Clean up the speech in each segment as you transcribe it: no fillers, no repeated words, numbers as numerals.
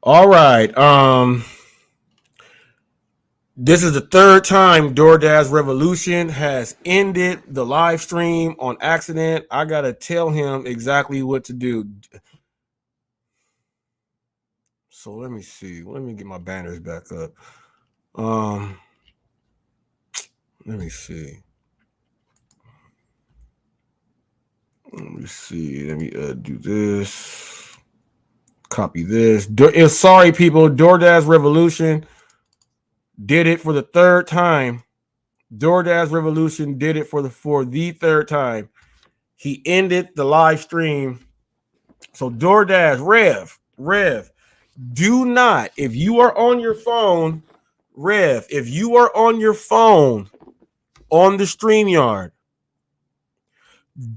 All right. This is the third time DoorDash Revolution has ended the live stream on accident. I gotta tell him exactly what to do. So let me see. Let me get my banners back up. Um, let me see. Let me see. Let me do this. Copy this. Sorry, people. DoorDash Revolution did it for the third time. DoorDash Revolution did it for the third time. He ended the live stream. So DoorDash, Rev, do not, if you are on your phone, Rev, if you are on your phone on the StreamYard,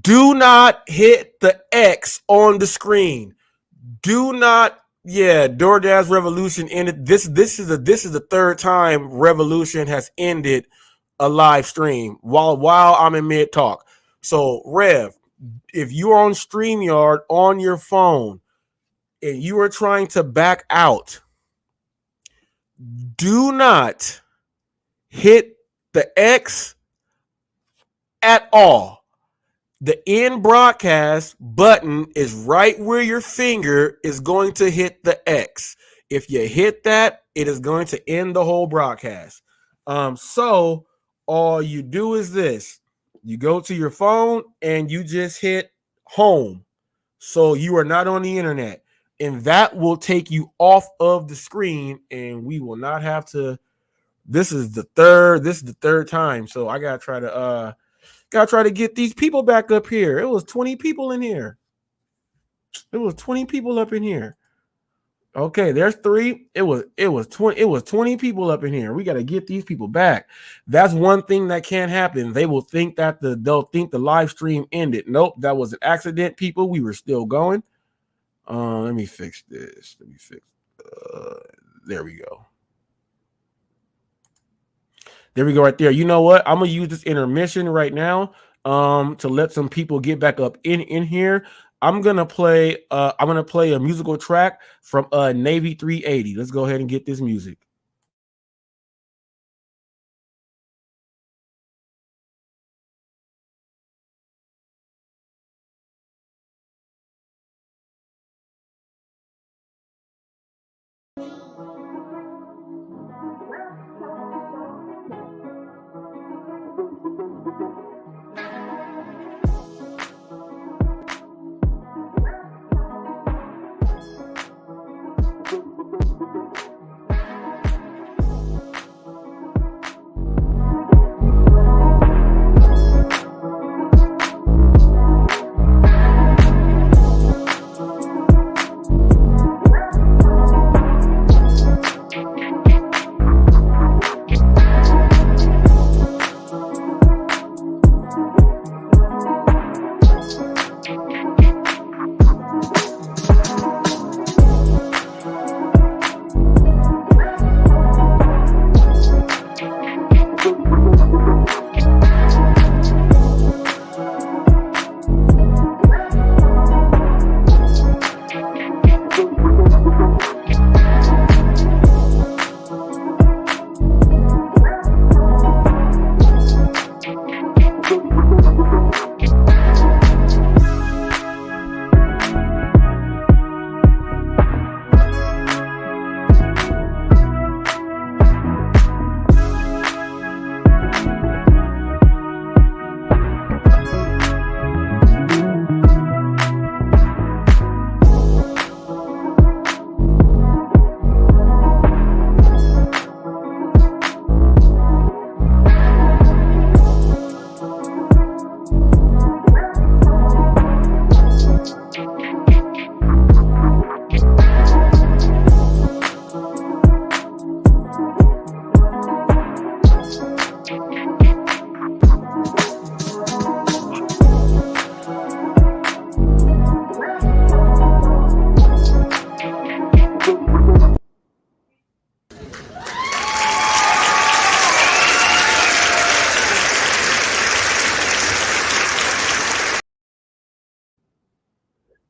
do not hit the X on the screen. Do not, yeah, DoorDash Revolution ended. This is the third time Revolution has ended a live stream while I'm in mid talk. So Rev, if you're on StreamYard on your phone and you are trying to back out, do not hit the X at all. The end broadcast button is right where your finger is going to hit the X. If you hit that, it is going to end the whole broadcast. So all you do is this. You go to your phone and you just hit home. So you are not on the internet. And that will take you off of the screen and we will not have to. This is the third time. So I gotta try to get these people back up here. It was 20 people in here. It was 20 people up in here. Okay, there's three. It was 20 people up in here. We got to get these people back. That's one thing that can't happen. They'll think the live stream ended. Nope, that was an accident, people. We were still going. Let me fix this. There we go. There we go right there. You know what? I'm gonna use this intermission right now to let some people get back up in here. I'm gonna play a musical track from Navy 380. Let's go ahead and get this music.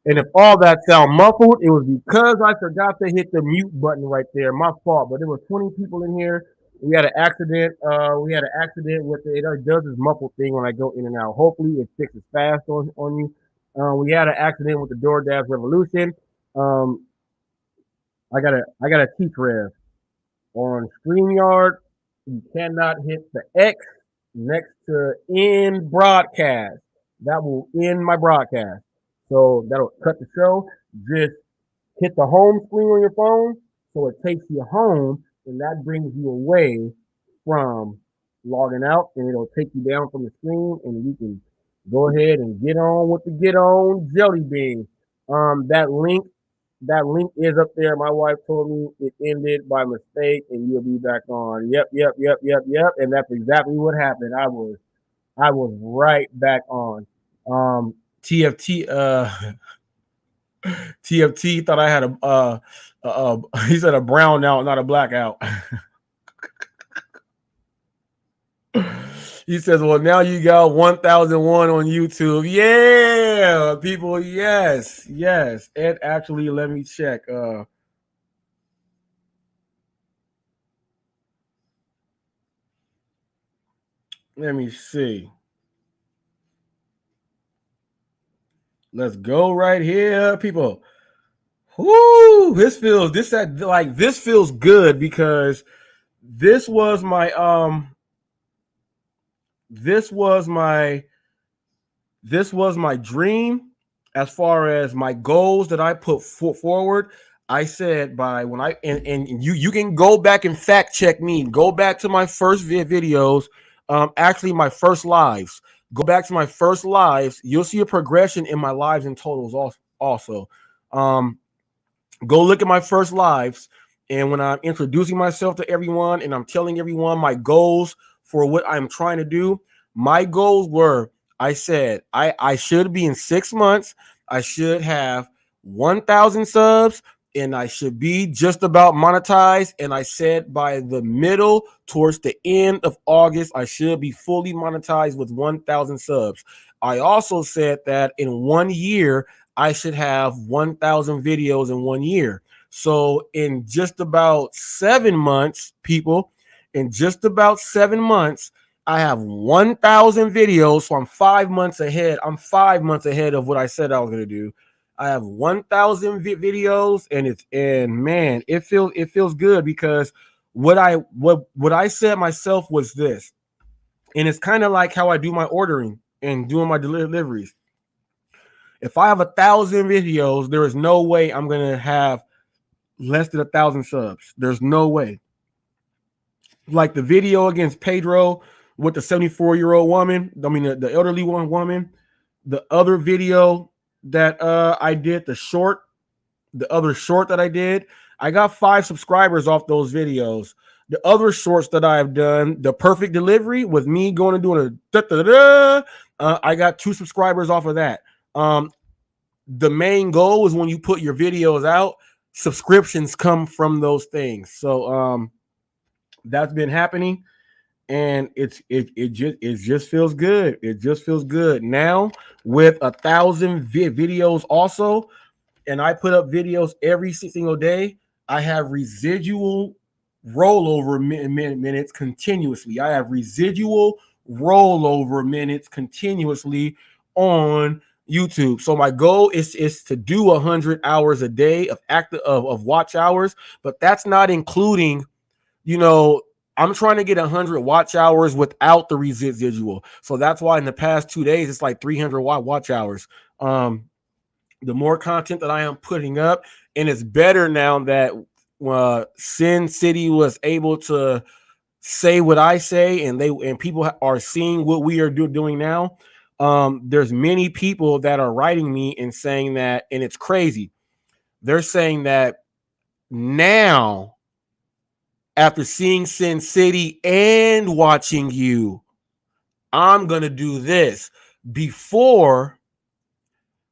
And if all that sound muffled, it was because I forgot to hit the mute button right there. My fault. But there were 20 people in here. We had an accident. We had an accident with it. It does this muffled thing when I go in and out. Hopefully, it fixes fast on you. We had an accident with the DoorDash Revolution. Um, I got a teach rev on StreamYard. You cannot hit the X next to end broadcast. That will end my broadcast. So that'll cut the show. Just hit the home screen on your phone so it takes you home and that brings you away from logging out and it'll take you down from the screen and you can go ahead and get on with the get on jelly bean. That link is up there. My wife told me it ended by mistake and you'll be back on. Yep. And that's exactly what happened. I was right back on. TFT TFT thought I had he said a brown out, not a blackout. He says, well, now you got 1001 on YouTube. Yeah, people, yes. And actually, let me check. Let me see. Let's go right here, people. Whoo, this feels good because this was my this was my dream as far as my goals that I put forward. I said by when I and you can go back and fact check me. Go back to my first videos, actually my first lives. Go back to my first lives. You'll see a progression in my lives and totals also. Um, Go look at my first lives. And when I'm introducing myself to everyone and I'm telling everyone my goals for what I'm trying to do, my goals were I said I should be in 6 months. I should have 1,000 subs and I should be just about monetized. And I said by the middle towards the end of August, I should be fully monetized with 1,000 subs. I also said that in 1 year, I should have 1,000 videos in 1 year. So in just about 7 months, people, in just about 7 months, I have 1,000 videos. So I'm 5 months ahead. I'm 5 months ahead of what I said I was going to do. I have 1,000 videos, and man, it feels good because what I said myself was this, and it's kind of like how I do my ordering and doing my deliveries. If I have 1,000 videos, there is no way I'm gonna have less than 1,000 subs. There's no way. Like the video against Pedro with the 74-year-old woman. I mean the elderly woman. The other video that I did, the other short that I did, I got 5 subscribers off those videos. The other shorts that I've done, the perfect delivery with me going and doing I got 2 subscribers off of that. The main goal is when you put your videos out, subscriptions come from those things. So that's been happening, and it just feels good. It just feels good now with 1,000 videos also, and I put up videos every single day. I have residual rollover minutes continuously. I have residual rollover minutes continuously on YouTube. So my goal is to do 100 hours a day of active of watch hours, but that's not including, you know, I'm trying to get 100 watch hours without the residual. So that's why in the past 2 days it's like 300 watch hours. The more content that I am putting up, and it's better now that Sin City was able to say what I say, and people are seeing what we are doing now. There's many people that are writing me and saying that, and it's crazy. They're saying that now, after seeing Sin City and watching you, I'm gonna do this. Before,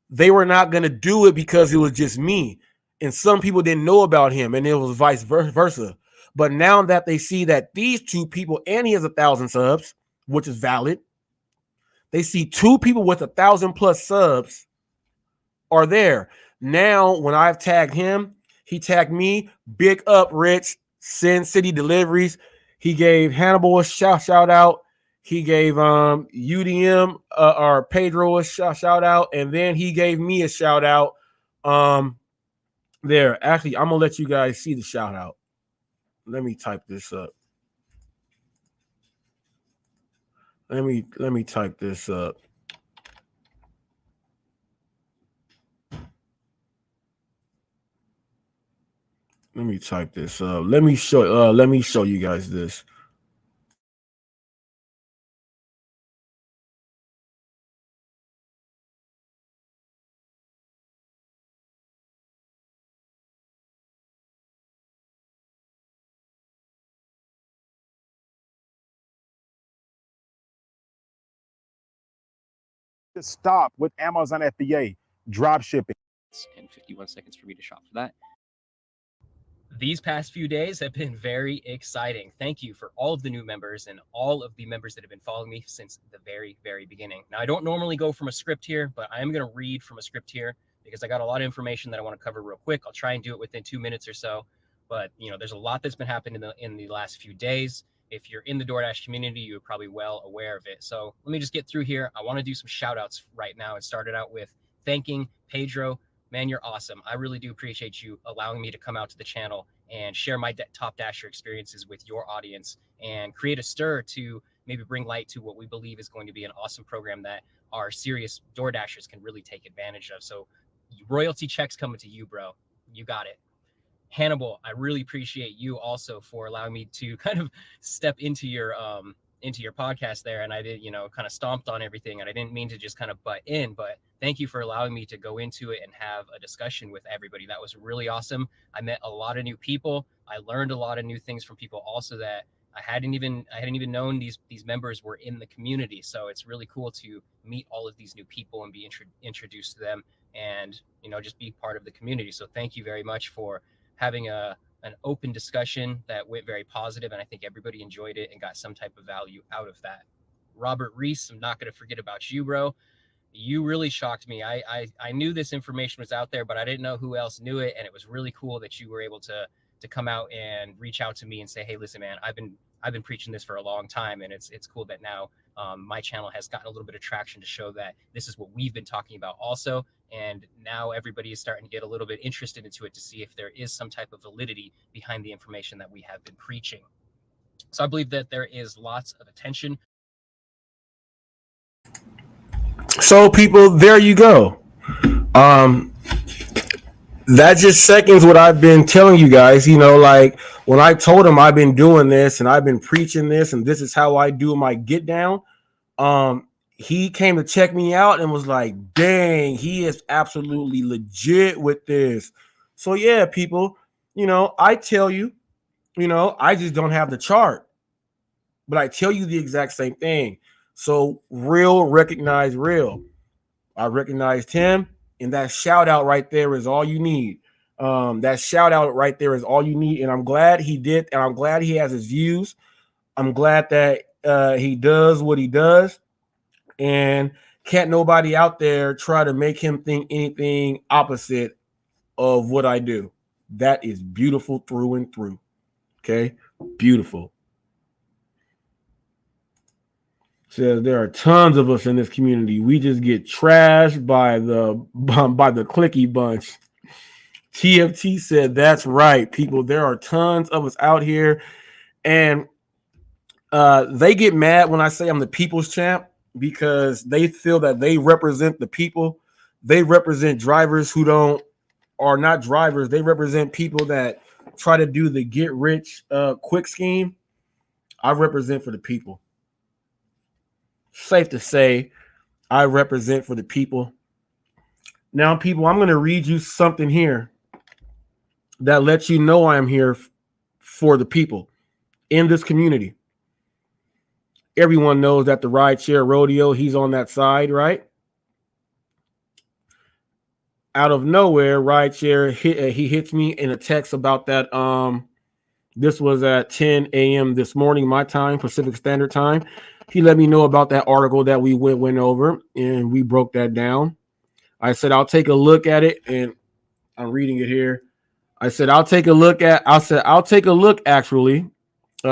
they were not going to do it because it was just me. And some people didn't know about him, and it was vice versa. But now that they see that these 2 people, and he has 1,000 subs, which is valid, they see 2 people with 1,000 plus subs are there. Now, when I've tagged him, he tagged me. Big up, Rich. Sin City Deliveries. He gave Hannibal a shout out. He gave UDM or Pedro a shout out, and then he gave me a shout out. There. Actually, I'm gonna let you guys see the shout out. Let me type this up. Let me type this up. Let me type this up. Let me show you guys this. To stop with Amazon FBA drop shipping. And 51 seconds for me to shop for that. These past few days have been very exciting. Thank you for all of the new members and all of the members that have been following me since the very, very beginning. Now, I don't normally go from a script here, but I am going to read from a script here because I got a lot of information that I want to cover real quick. I'll try and do it within 2 minutes or so. But, there's a lot that's been happening in the last few days. If you're in the DoorDash community, you're probably well aware of it. So let me just get through here. I want to do some shout outs right now and start it out with thanking Pedro. Man, you're awesome. I really do appreciate you allowing me to come out to the channel and share my top dasher experiences with your audience and create a stir to maybe bring light to what we believe is going to be an awesome program that our serious DoorDashers can really take advantage of. So royalty checks coming to you, bro. You got it. Hannibal, I really appreciate you also for allowing me to kind of step into your podcast there. And I did, kind of stomped on everything. And I didn't mean to just kind of butt in, but thank you for allowing me to go into it and have a discussion with everybody. That was really awesome. I met a lot of new people. I learned a lot of new things from people also that I hadn't even known these members were in the community. So it's really cool to meet all of these new people and be introduced to them and, just be part of the community. So thank you very much for having an open discussion that went very positive, and I think everybody enjoyed it and got some type of value out of that. Robert Reese, I'm not going to forget about you, bro. You really shocked me. I knew this information was out there, but I didn't know who else knew it, and it was really cool that you were able to come out and reach out to me and say, hey, listen, man, I've been preaching this for a long time, and it's cool that now my channel has gotten a little bit of traction to show that this is what we've been talking about also. And now everybody is starting to get a little bit interested into it to see if there is some type of validity behind the information that we have been preaching. So I believe that there is lots of attention. So people, there you go. That just seconds what I've been telling you guys. Like when I told him I've been doing this and I've been preaching this and this is how I do my get down. He came to check me out and was like, dang, he is absolutely legit with this. So yeah, people, I tell you, I just don't have the chart, but I tell you the exact same thing. So real recognize real. I recognized him, and that shout out right there is all you need. That shout out right there is all you need. And I'm glad he did. And I'm glad he has his views. I'm glad that he does what he does. And can't nobody out there try to make him think anything opposite of what I do. That is beautiful through and through. Okay? Beautiful. Says there are tons of us in this community. We just get trashed by the clicky bunch. TFT said that's right, people. There are tons of us out here, and they get mad when I say I'm the people's champ because they feel that they represent the people. They represent drivers who are not drivers. They represent people that try to do the get rich quick scheme. I represent for the people. Safe to say, I represent for the people. Now, people, I'm going to read you something here that lets you know I am here for the people in this community. Everyone knows that the rideshare rodeo, he's on that side, right? Out of nowhere, rideshare, he hits me in a text about that. This was at 10 a.m. this morning, my time, Pacific Standard Time. He let me know about that article that we went over, and we broke that down. I said I'll take a look at it, and I'm reading it here. I said I'll take a look at. I said I'll take a look. Actually,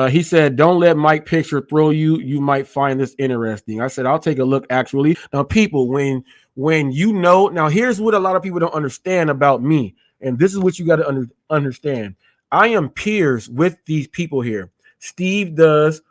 he said, "Don't let Mike Picture throw you. You might find this interesting." I said, "I'll take a look." Actually, now people, when you know, now here's what a lot of people don't understand about me, and this is what you got to understand. I am peers with these people here. Steve does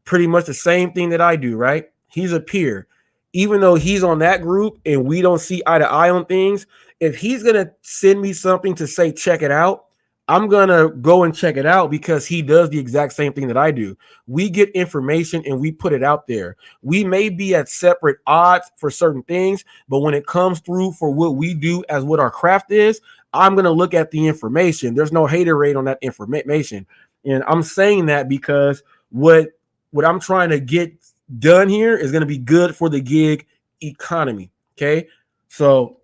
pretty much the same thing that I do, right? He's a peer. Even though he's on that group and we don't see eye to eye on things, if he's going to send me something to say, check it out, I'm going to go and check it out because he does the exact same thing that I do. We get information and we put it out there. We may be at separate odds for certain things, but when it comes through for what we do as what our craft is, I'm going to look at the information. There's no haterade on that information. And I'm saying that because what I'm trying to get done here is going to be good for the gig economy. Okay. So,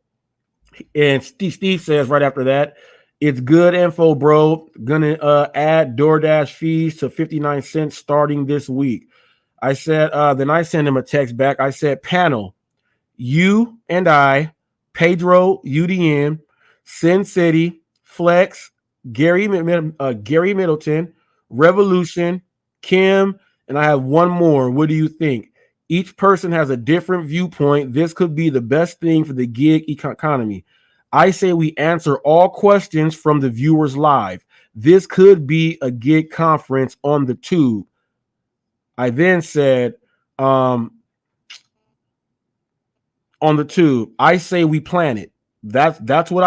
and Steve says right after that, it's good info, bro. Gonna add DoorDash fees to 59 cents starting this week. I said, then I sent him a text back. I said, panel, you and I, Pedro, UDM, Sin City, Flex, Gary Middleton, Revolution, Kim, and I have one more. What do you think? Each person has a different viewpoint. This could be the best thing for the gig economy. I say we answer all questions from the viewers live. This could be a gig conference on the tube. I then said, on the tube, I say we plan it. That's what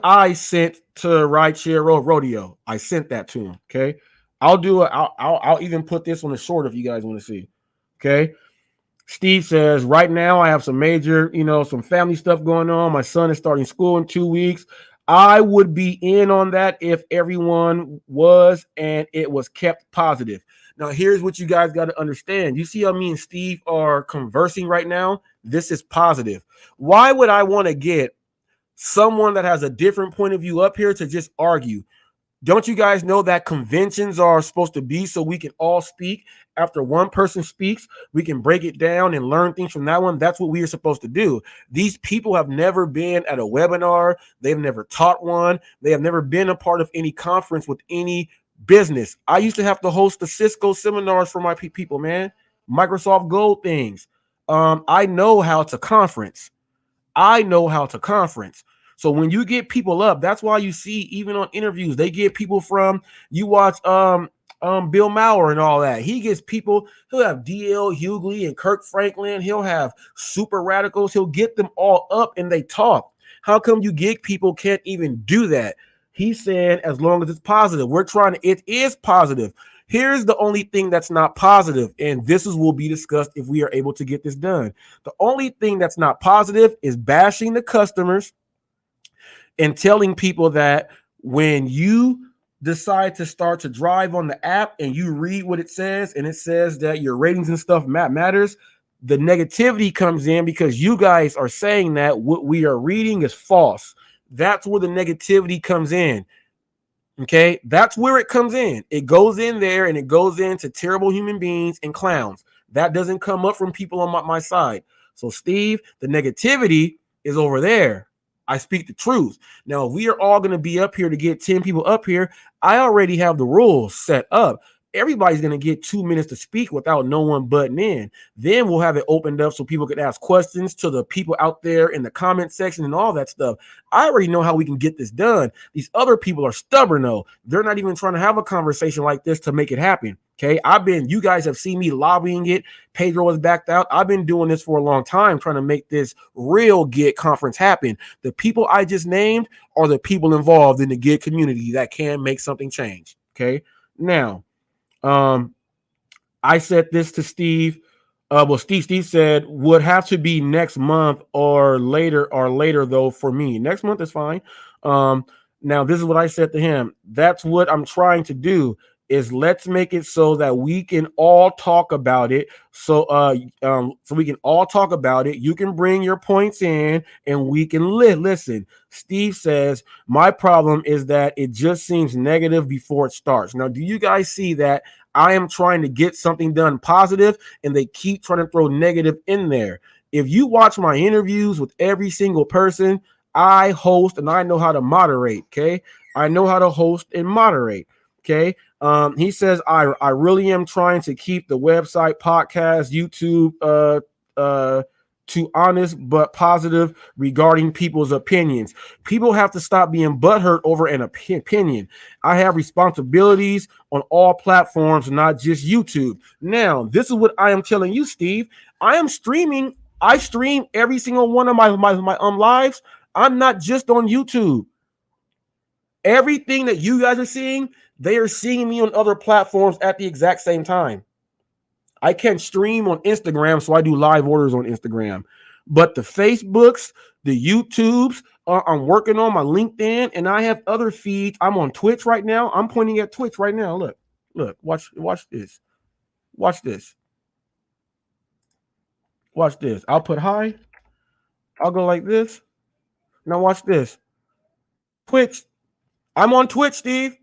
I sent to Rideshare Rodeo. I sent that to him. Okay, I'll do it. I'll even put this on the short if you guys want to see. Okay. Steve says, right now I have some major, some family stuff going on. My son is starting school in 2 weeks. I would be in on that if everyone was and it was kept positive. Now, here's what you guys got to understand. You see how me and Steve are conversing right now? This is positive. Why would I want to get someone that has a different point of view up here to just argue? Don't you guys know that conventions are supposed to be so we can all speak? After one person speaks, we can break it down and learn things from that one. That's what we are supposed to do. These people have never been at a webinar. They've never taught one. They have never been a part of any conference with any business. I used to have to host the Cisco seminars for my people, man. Microsoft Gold things. I know how to conference. So when you get people up, that's why you see even on interviews, they get people from, you watch Bill Maher and all that. He gets people, he'll have DL Hughley and Kirk Franklin, he'll have super radicals, he'll get them all up and they talk. How come you gig people can't even do that? He's saying as long as it's positive. It is positive. Here's the only thing that's not positive, and this will be discussed if we are able to get this done. The only thing that's not positive is bashing the customers and telling people that when you decide to start to drive on the app and you read what it says, and it says that your ratings and stuff matters, the negativity comes in because you guys are saying that what we are reading is false. That's where the negativity comes in. Okay, that's where it comes in. It goes in there and it goes into terrible human beings and clowns. That doesn't come up from people on my side. So, Steve, the negativity is over there. I speak the truth. Now, if we are all going to be up here to get 10 people up here, I already have the rules set up. Everybody's going to get 2 minutes to speak without no one butting in. Then we'll have it opened up so people can ask questions to the people out there in the comment section and all that stuff. I already know how we can get this done. These other people are stubborn, though. They're not even trying to have a conversation like this to make it happen. Okay, you guys have seen me lobbying it. Pedro has backed out. I've been doing this for a long time, trying to make this real gig conference happen. The people I just named are the people involved in the gig community that can make something change. Okay, now, I said this to Steve. Steve said would have to be next month or later though for me. Next month is fine. Now this is what I said to him. That's what I'm trying to do is let's make it so that we can all talk about it. So we can all talk about it. You can bring your points in and we can listen. Steve says, my problem is that it just seems negative before it starts. Now, do you guys see that I am trying to get something done positive and they keep trying to throw negative in there? If you watch my interviews with every single person, I host and I know how to moderate. Okay. I know how to host and moderate. Okay. He says, I really am trying to keep the website, podcast, YouTube, to honest but positive regarding people's opinions. People have to stop being butthurt over an opinion. I have responsibilities on all platforms, not just YouTube. Now, this is what I am telling you, Steve. I am streaming. I stream every single one of my lives. I'm not just on YouTube. Everything that you guys are seeing, they are seeing me on other platforms at the exact same time. I can't stream on Instagram, so I do live orders on Instagram. But the Facebooks, the YouTubes, I'm working on my LinkedIn, and I have other feeds. I'm on Twitch right now. I'm pointing at Twitch right now. Look, watch this. Watch this. Watch this. I'll put hi. I'll go like this. Now watch this. Twitch. I'm on Twitch, Steve.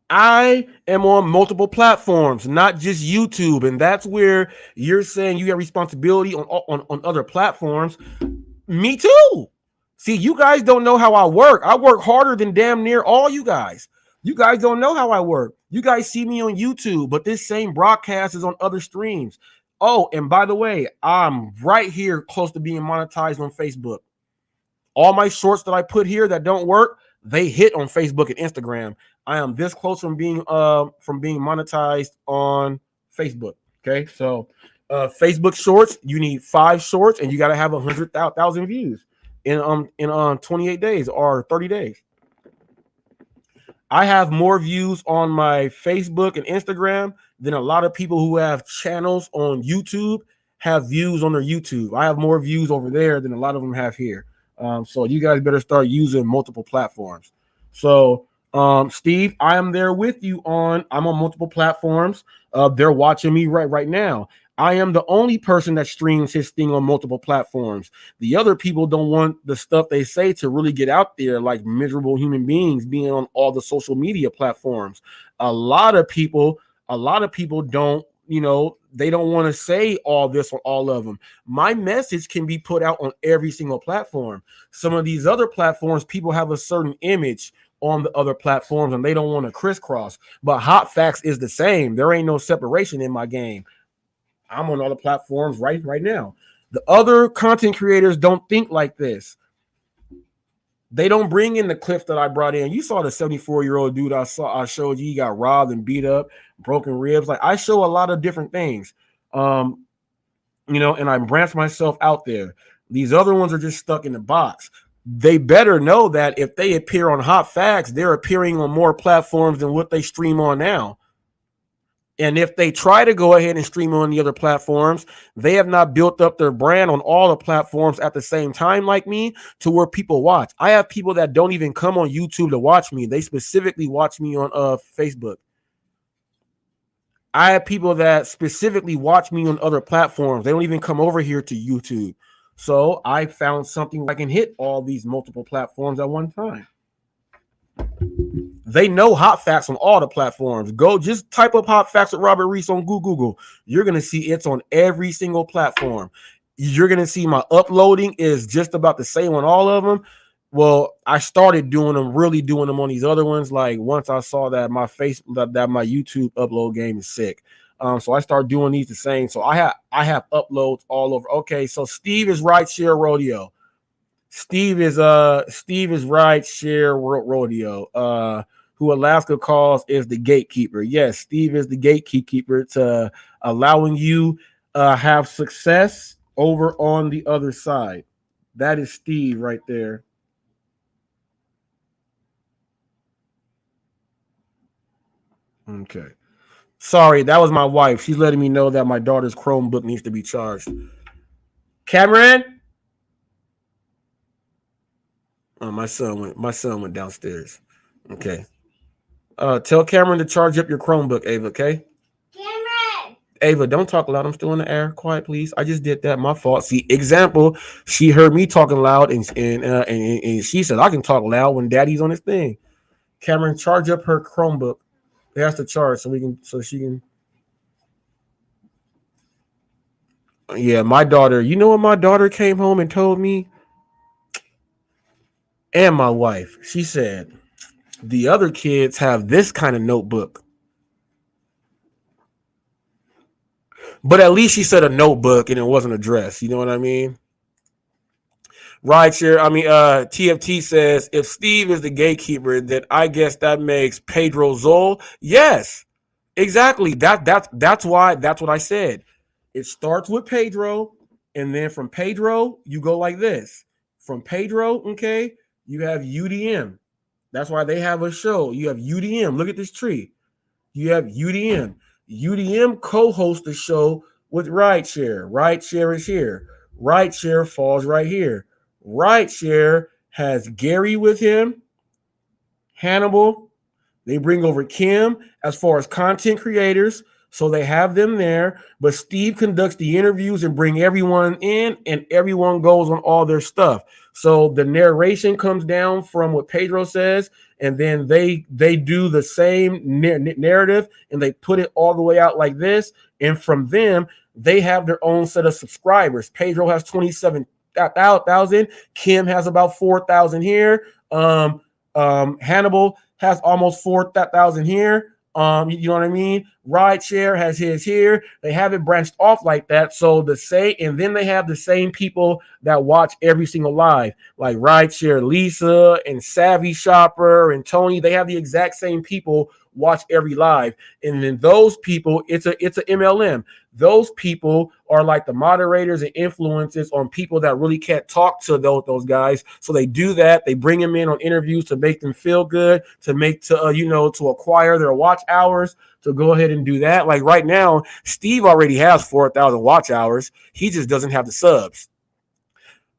I am on multiple platforms, not just YouTube. And that's where you're saying you have responsibility on other platforms. Me too. See, you guys don't know how I work. I work harder than damn near all you guys. You guys don't know how I work. You guys see me on YouTube, but this same broadcast is on other streams. Oh, and by the way, I'm right here close to being monetized on Facebook. All my shorts that I put here that don't work, they hit on Facebook and Instagram. I am this close from being monetized on Facebook. Okay, so Facebook Shorts, you need 5 shorts, and you got to have 100,000 views in 28 days or 30 days. I have more views on my Facebook and Instagram than a lot of people who have channels on YouTube have views on their YouTube. I have more views over there than a lot of them have here. So you guys better start using multiple platforms. So Steve, I am there with you I'm on multiple platforms. They're watching me right now. I am the only person that streams his thing on multiple platforms. The other people don't want the stuff they say to really get out there, like miserable human beings being on all the social media platforms. A lot of people don't, they don't want to say all this on all of them. My message can be put out on every single platform. Some of these other platforms, people have a certain image on the other platforms and they don't want to crisscross. But Hot Facts is the same. There ain't no separation in my game. I'm on all the platforms right now. The other content creators don't think like this. They don't bring in the clips that I brought in. You saw the 74-year-old dude I showed you. He got robbed and beat up, broken ribs. Like, I show a lot of different things. And I branch myself out there. These other ones are just stuck in the box. They better know that if they appear on Hot Facts, they're appearing on more platforms than what they stream on now. And if they try to go ahead and stream on the other platforms, they have not built up their brand on all the platforms at the same time like me to where people watch. I have people that don't even come on YouTube to watch me. They specifically watch me on Facebook. I have people that specifically watch me on other platforms. They don't even come over here to YouTube. So I found something where I can hit all these multiple platforms at one time. They know Hot Facts on all the platforms. Go just type up Hot Facts with Robert Reese on Google. You're going to see it's on every single platform. You're going to see my uploading is just about the same on all of them. Well, I started really doing them on these other ones. Like once I saw that my YouTube upload game is sick. So I started doing these the same. So I have uploads all over. Okay, so Steve is Rideshare Rodeo. Steve is Rideshare Rodeo. Who Alaska calls is the gatekeeper. Yes, Steve is the gatekeeper to allowing you have success over on the other side. That is Steve right there. Okay. Sorry, that was my wife. She's letting me know that my daughter's Chromebook needs to be charged. Cameron? Oh, my son went downstairs. Okay. Tell Cameron to charge up your Chromebook, Ava, okay? Cameron! Ava, don't talk loud. I'm still in the air. Quiet, please. I just did that. My fault. See, example, she heard me talking loud and she said I can talk loud when daddy's on his thing. Cameron, charge up her Chromebook. It has to charge so she can. Yeah, my daughter, you know what my daughter came home and told me? And my wife. She said, the other kids have this kind of notebook. But at least she said a notebook and it wasn't a dress. You know what I mean? Rideshare, TFT says, if Steve is the gatekeeper, then I guess that makes Pedro Zol. Yes, exactly. That's what I said. It starts with Pedro, and then from Pedro, you go like this. From Pedro, okay, you have UDM. That's why they have a show. You have UDM. Look at this tree. You have UDM. UDM co-hosts the show with Rideshare. Rideshare is here. Rideshare falls right here. Rideshare has Gary with him, Hannibal. They bring over Kim as far as content creators, so they have them there. But Steve conducts the interviews and bring everyone in, and everyone goes on all their stuff. So the narration comes down from what Pedro says, and then they do the same narrative, and they put it all the way out like this. And from them, they have their own set of subscribers. Pedro has 27,000. Kim has about 4,000 here. Hannibal has almost 4,000 here. You know what I mean? Rideshare has his here. They have it branched off like that. So and then they have the same people that watch every single live, like Rideshare, Lisa and Savvy Shopper and Tony. They have the exact same people watch every live. And then those people, it's a MLM. Those people are like the moderators and influencers on people that really can't talk to those guys. So they do that. They bring them in on interviews to make them feel good, to to acquire their watch hours, to go ahead and do that. Like right now, Steve already has 4,000 watch hours. He just doesn't have the subs.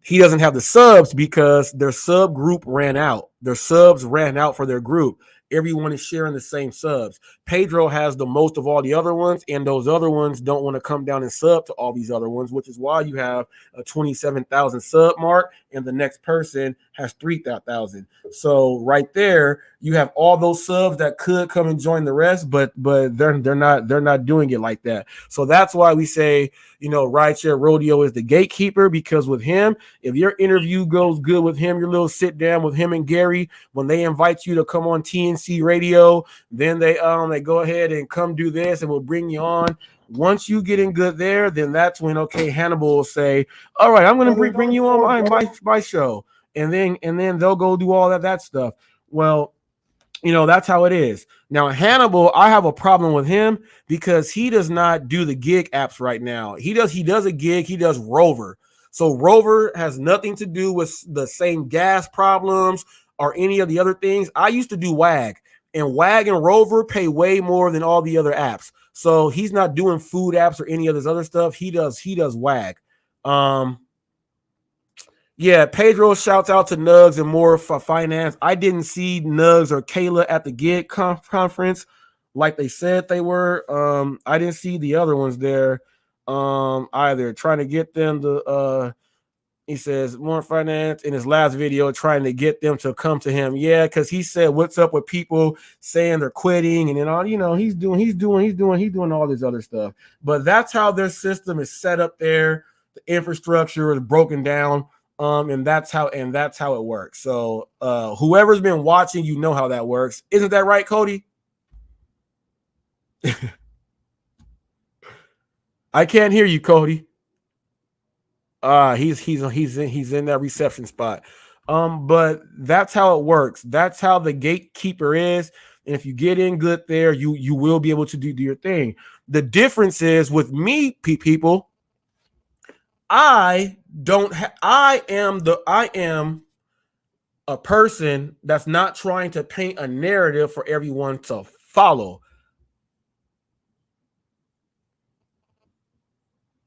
He doesn't have the subs because their sub group ran out. Their subs ran out for their group. Everyone is sharing the same subs. Pedro has the most of all the other ones, and those other ones don't want to come down and sub to all these other ones, which is why you have a 27,000 sub mark, and the next person has 3,000. So right there, you have all those subs that could come and join the rest, but they're not doing it like that. So that's why we say, Rideshare Rodeo is the gatekeeper, because with him, if your interview goes good with him, your little sit down with him and Gary, when they invite you to come on TNC Radio, then they go ahead and come do this and we'll bring you on. Once you get in good there, then that's when Hannibal will say, all right, I'm going to bring you on my show. And then they'll go do all that stuff. Well, that's how it is. Now, Hannibal, I have a problem with him because he does not do the gig apps right now. He does a gig, he does Rover. So Rover has nothing to do with the same gas problems or any of the other things. I used to do WAG, and WAG and Rover pay way more than all the other apps. So he's not doing food apps or any of this other stuff. He does WAG. Yeah, Pedro shouts out to Nugs and more for finance. I didn't see Nugs or Kayla at the gig conference like they said they were. I didn't see the other ones there either. Trying to get them to he says more finance in his last video, trying to get them to come to him. Yeah, because he said what's up with people saying they're quitting, and then all he's doing all this other stuff. But that's how their system is set up there. The infrastructure is broken down. And that's how it works. So whoever's been watching, how that works. Isn't that right, Cody? I can't hear you, Cody. He's in that reception spot. But that's how it works. That's how the gatekeeper is. And if you get in good there, you will be able to do your thing. The difference is with me, people, I am a person that's not trying to paint a narrative for everyone to follow.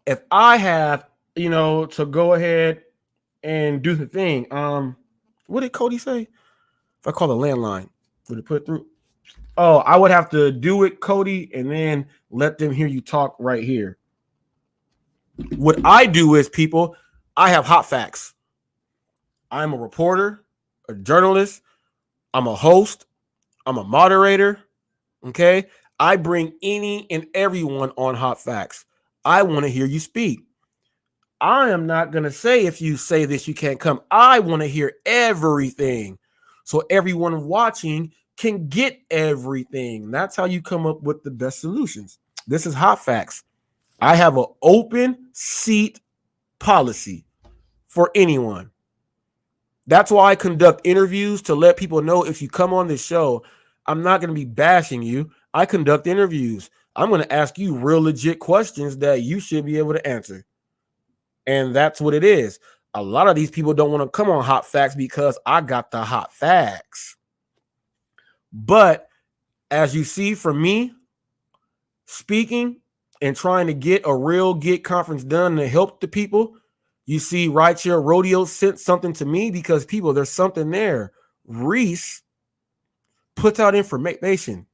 If I have, to go ahead and do the thing, what did Cody say? If I call the landline, would it put through? Oh, I would have to do it, Cody, and then let them hear you talk right here. What I do is, people, I have hot facts. I'm a reporter, a journalist, I'm a host, I'm a moderator. Okay. I bring any and everyone on Hot Facts. I want to hear you speak. I am not going to say if you say this, you can't come. I want to hear everything. So everyone watching can get everything. That's how you come up with the best solutions. This is Hot Facts. I have an open seat policy for anyone. That's why I conduct interviews, to let people know if you come on this show, I'm not going to be bashing you. I conduct interviews. I'm going to ask you real legit questions that you should be able to answer. And that's what it is. A lot of these people don't want to come on Hot Facts because I got the hot facts. But as you see from me speaking and trying to get a real gig conference done to help the people, you see Rideshare Rodeo sent something to me because people, there's something there. Reese puts out information.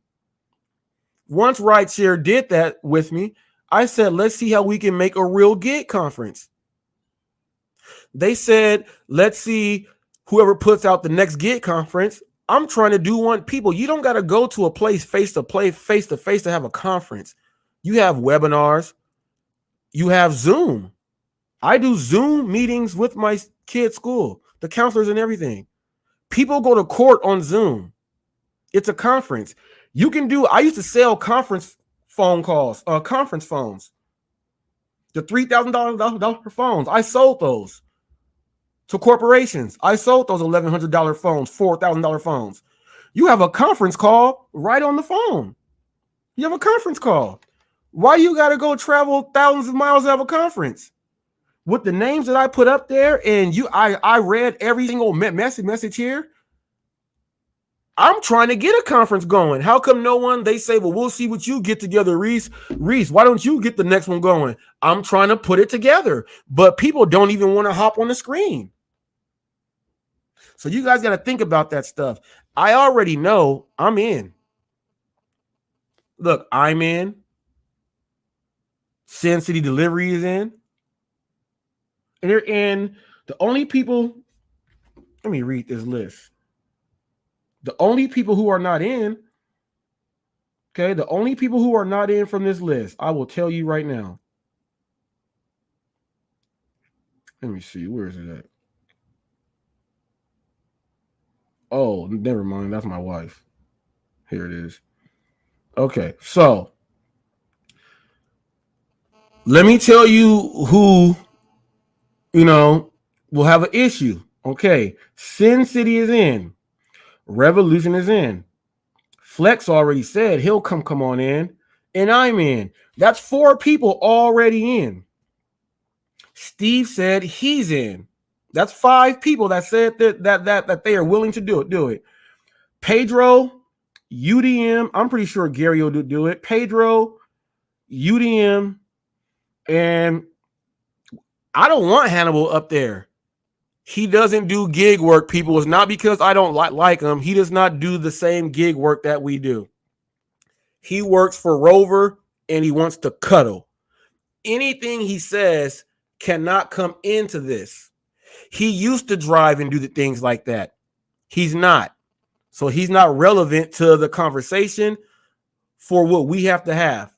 Once Rideshare did that with me, I said, let's see how we can make a real gig conference. They said, let's see whoever puts out the next gig conference. I'm trying to do one. People, you don't got to go to a place face to face to have a conference. You have webinars. You have Zoom. I do Zoom meetings with my kids' school, the counselors and everything. People go to court on Zoom. It's a conference. You can do, I used to sell conference phones, the $3,000 phones. I sold those to corporations. I sold those $1,100 phones, $4,000 phones. You have a conference call right on the phone. You have a conference call. Why you got to go travel thousands of miles to have a conference? With the names that I put up there, and I read every single message here. I'm trying to get a conference going. How come no one? They say, well, we'll see what you get together, Reese. Reese, why don't you get the next one going? I'm trying to put it together, but people don't even want to hop on the screen. So you guys got to think about that stuff. I already know I'm in. Look, I'm in. Sin City Delivery is in. And they're in. The only people, let me read this list. The only people who are not in, okay, the only people who are not in from this list, I will tell you right now. Let me see. Where is it at? Oh, never mind. That's my wife. Here it is. Okay, so let me tell you who, will have an issue. Okay, Sin City is in. Revolution is in. Flex already said he'll come on in, and I'm in. That's 4 people already in. Steve said he's in. That's 5 people that said that they are willing to do it. Pedro, UDM. I'm pretty sure Gary will do it. Pedro, UDM, and I don't want Hannibal up there. He doesn't do gig work, people. It's not because I don't like him. He does not do the same gig work that we do. He works for Rover, and he wants to cuddle. Anything he says cannot come into this. He used to drive and do the things like that. He's not. So he's not relevant to the conversation for what we have to have.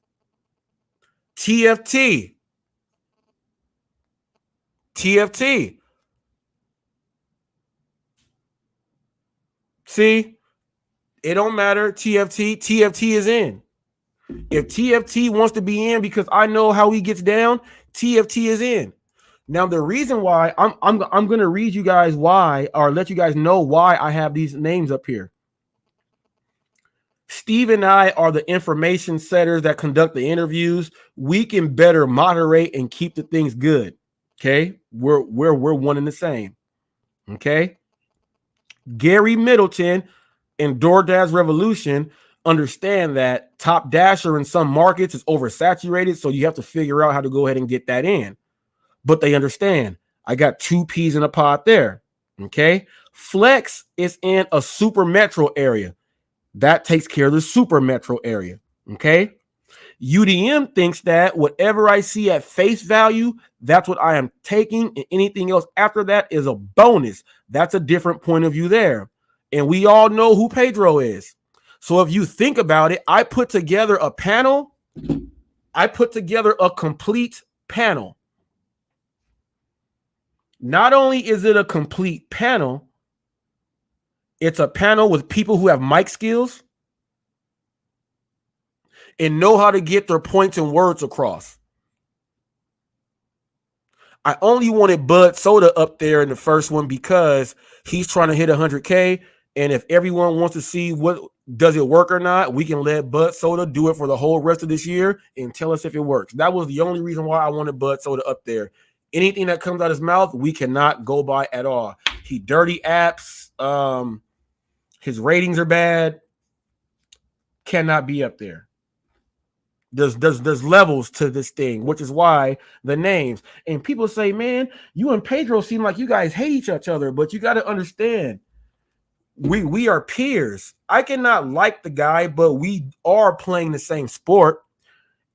TFT. See, it don't matter. TFT is in. If TFT wants to be in because I know how he gets down, TFT is in. Now, the reason why I'm going to read you guys why, or let you guys know why I have these names up here. Steve and I are the information setters that conduct the interviews. We can better moderate and keep the things good. Okay, we're one and the same. Okay, Gary Middleton and DoorDash Revolution understand that Top Dasher in some markets is oversaturated, so you have to figure out how to go ahead and get that in. But they understand I got 2 peas in a pod there. Okay, Flex is in a super metro area. That takes care of the super metro area. Okay, UDM thinks that whatever I see at face value, that's what I am taking, and anything else after that is a bonus. That's a different point of view there. And we all know who Pedro is. So if you think about it, I put together a panel. I put together a complete panel. Not only is it a complete panel, it's a panel with people who have mic skills and know how to get their points and words across. I only wanted Bud Soda up there in the first one because he's trying to hit 100K. And if everyone wants to see what does it work or not, we can let Bud Soda do it for the whole rest of this year and tell us if it works. That was the only reason why I wanted Bud Soda up there. Anything that comes out of his mouth, we cannot go by at all. He dirty apps. His ratings are bad. Cannot be up there. There's levels to this thing, which is why the names. And people say, man, you and Pedro seem like you guys hate each other, but you got to understand, we are peers. I cannot like the guy, but we are playing the same sport.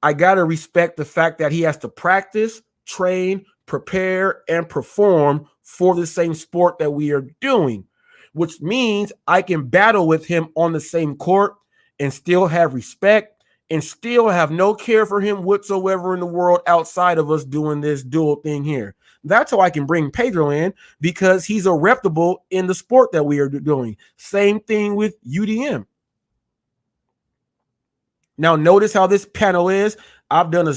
I got to respect the fact that he has to practice, train, prepare, and perform for the same sport that we are doing, which means I can battle with him on the same court and still have respect and still have no care for him whatsoever in the world outside of us doing this dual thing here. That's how I can bring Pedro in, because he's a reputable in the sport that we are doing. Same thing with UDM. Now notice how this panel is. I've done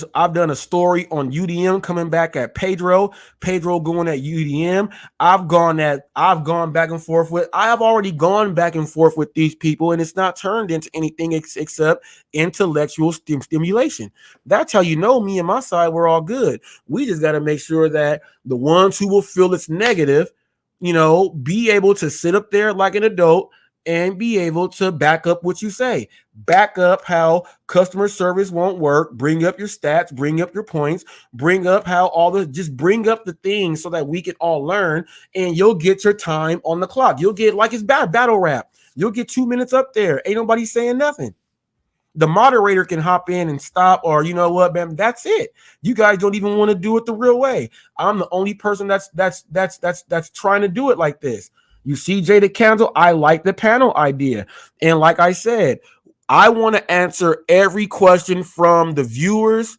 a story on UDM coming back at Pedro going at UDM. I've gone back and forth with. I have already gone back and forth with these people, and it's not turned into anything except intellectual stimulation. That's how you know me and my side, we're all good. We just got to make sure that the ones who will feel it's negative, be able to sit up there like an adult and be able to back up what you say. Back up how customer service won't work. Bring up your stats. Bring up your points. Bring up how just bring up the things so that we can all learn, and you'll get your time on the clock. You'll get, like it's battle rap. You'll get 2 minutes up there. Ain't nobody saying nothing. The moderator can hop in and stop, or you know what, man, that's it. You guys don't even want to do it the real way. I'm the only person that's trying to do it like this. You see, Jada Candle, I like the panel idea. And like I said, I want to answer every question from the viewers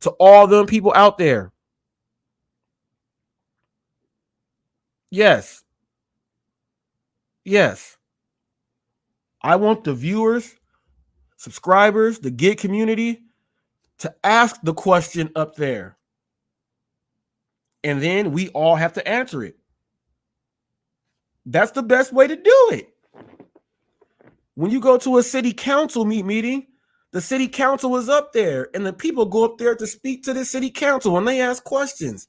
to all them people out there. Yes. Yes. I want the viewers, subscribers, the gig community to ask the question up there. And then we all have to answer it. That's the best way to do it. When you go to a city council meeting, the city council is up there, and the people go up there to speak to the city council, and they ask questions.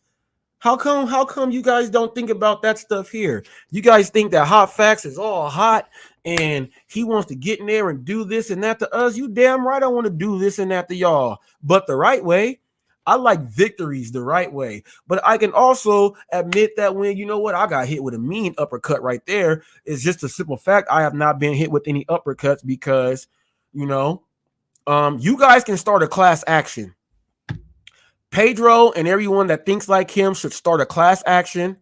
How come you guys don't think about that stuff here? You guys think that HotFacts is all hot and he wants to get in there and do this and that to us? You damn right I want to do this and that to y'all, but the right way. I like victories the right way, but I can also admit that when, you know what, I got hit with a mean uppercut right there. It's just a simple fact. I have not been hit with any uppercuts because, you guys can start a class action. Pedro and everyone that thinks like him should start a class action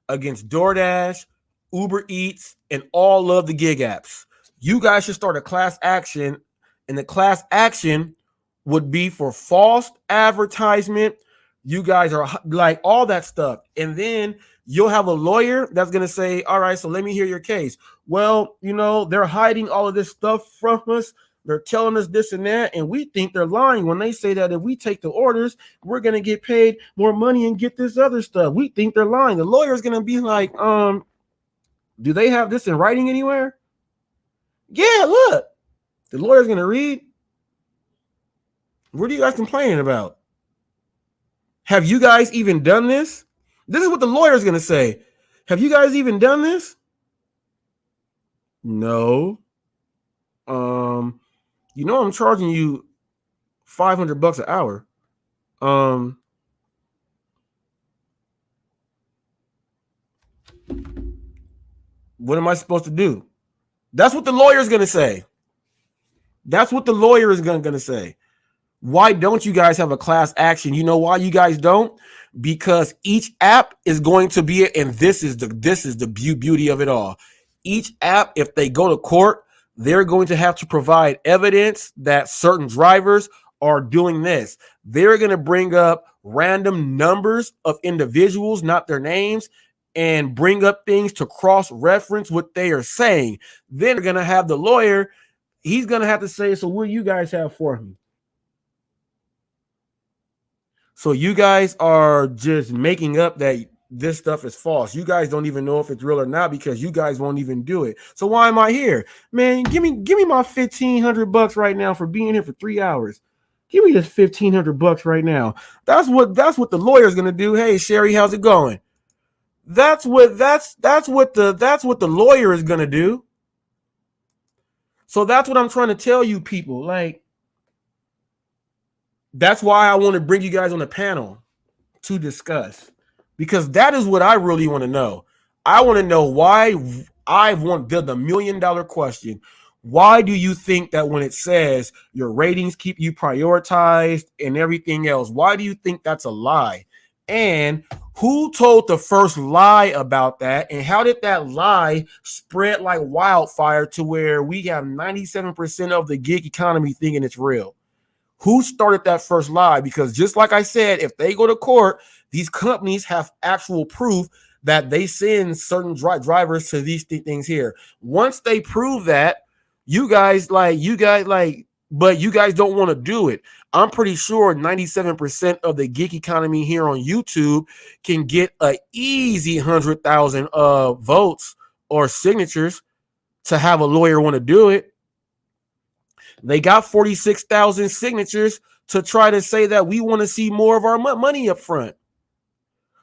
against DoorDash, Uber Eats, and all of the gig apps. You guys should start a class action, and the class action would be for false advertisement. You guys are like all that stuff. And then you'll have a lawyer that's going to say, all right, so let me hear your case. Well, they're hiding all of this stuff from us. They're telling us this and that, and we think they're lying when they say that if we take the orders, we're going to get paid more money and get this other stuff. We think they're lying. The lawyer's going to be like, do they have this in writing anywhere? Yeah, look. The lawyer's going to read. What are you guys complaining about? Have you guys even done this? This is what the lawyer's going to say. Have you guys even done this? No. I'm charging you $500 an hour. What am I supposed to do? That's what the lawyer's going to say. That's what the lawyer is going to say. Why don't you guys have a class action? You know why you guys don't? Because each app is going to be, and this is the beauty of it all. Each app, if they go to court, they're going to have to provide evidence that certain drivers are doing this. They're going to bring up random numbers of individuals, not their names, and bring up things to cross-reference what they are saying. Then they're going to have the lawyer. He's going to have to say, so what do you guys have for me? So you guys are just making up that this stuff is false. You guys don't even know if it's real or not because you guys won't even do it. So why am I here? Man, give me my $1,500 right now for being here for 3 hours. Give me this $1,500 right now. That's what the lawyer's gonna do. Hey, Sherry, how's it going? That's what the lawyer is gonna do. So that's what I'm trying to tell you people. Like, that's why I want to bring you guys on the panel to discuss, because that is what I really want to know. I want to know why. I want the $1 million question. Why do you think that when it says your ratings keep you prioritized and everything else, why do you think that's a lie? And who told the first lie about that? And how did that lie spread like wildfire to where we have 97% of the gig economy thinking it's real? Who started that first lie? Because just like I said, if they go to court, these companies have actual proof that they send certain drivers to these things here. Once they prove that, but you guys don't want to do it. I'm pretty sure 97% of the gig economy here on YouTube can get an easy 100,000 votes or signatures to have a lawyer want to do it. They got 46,000 signatures to try to say that we want to see more of our money up front.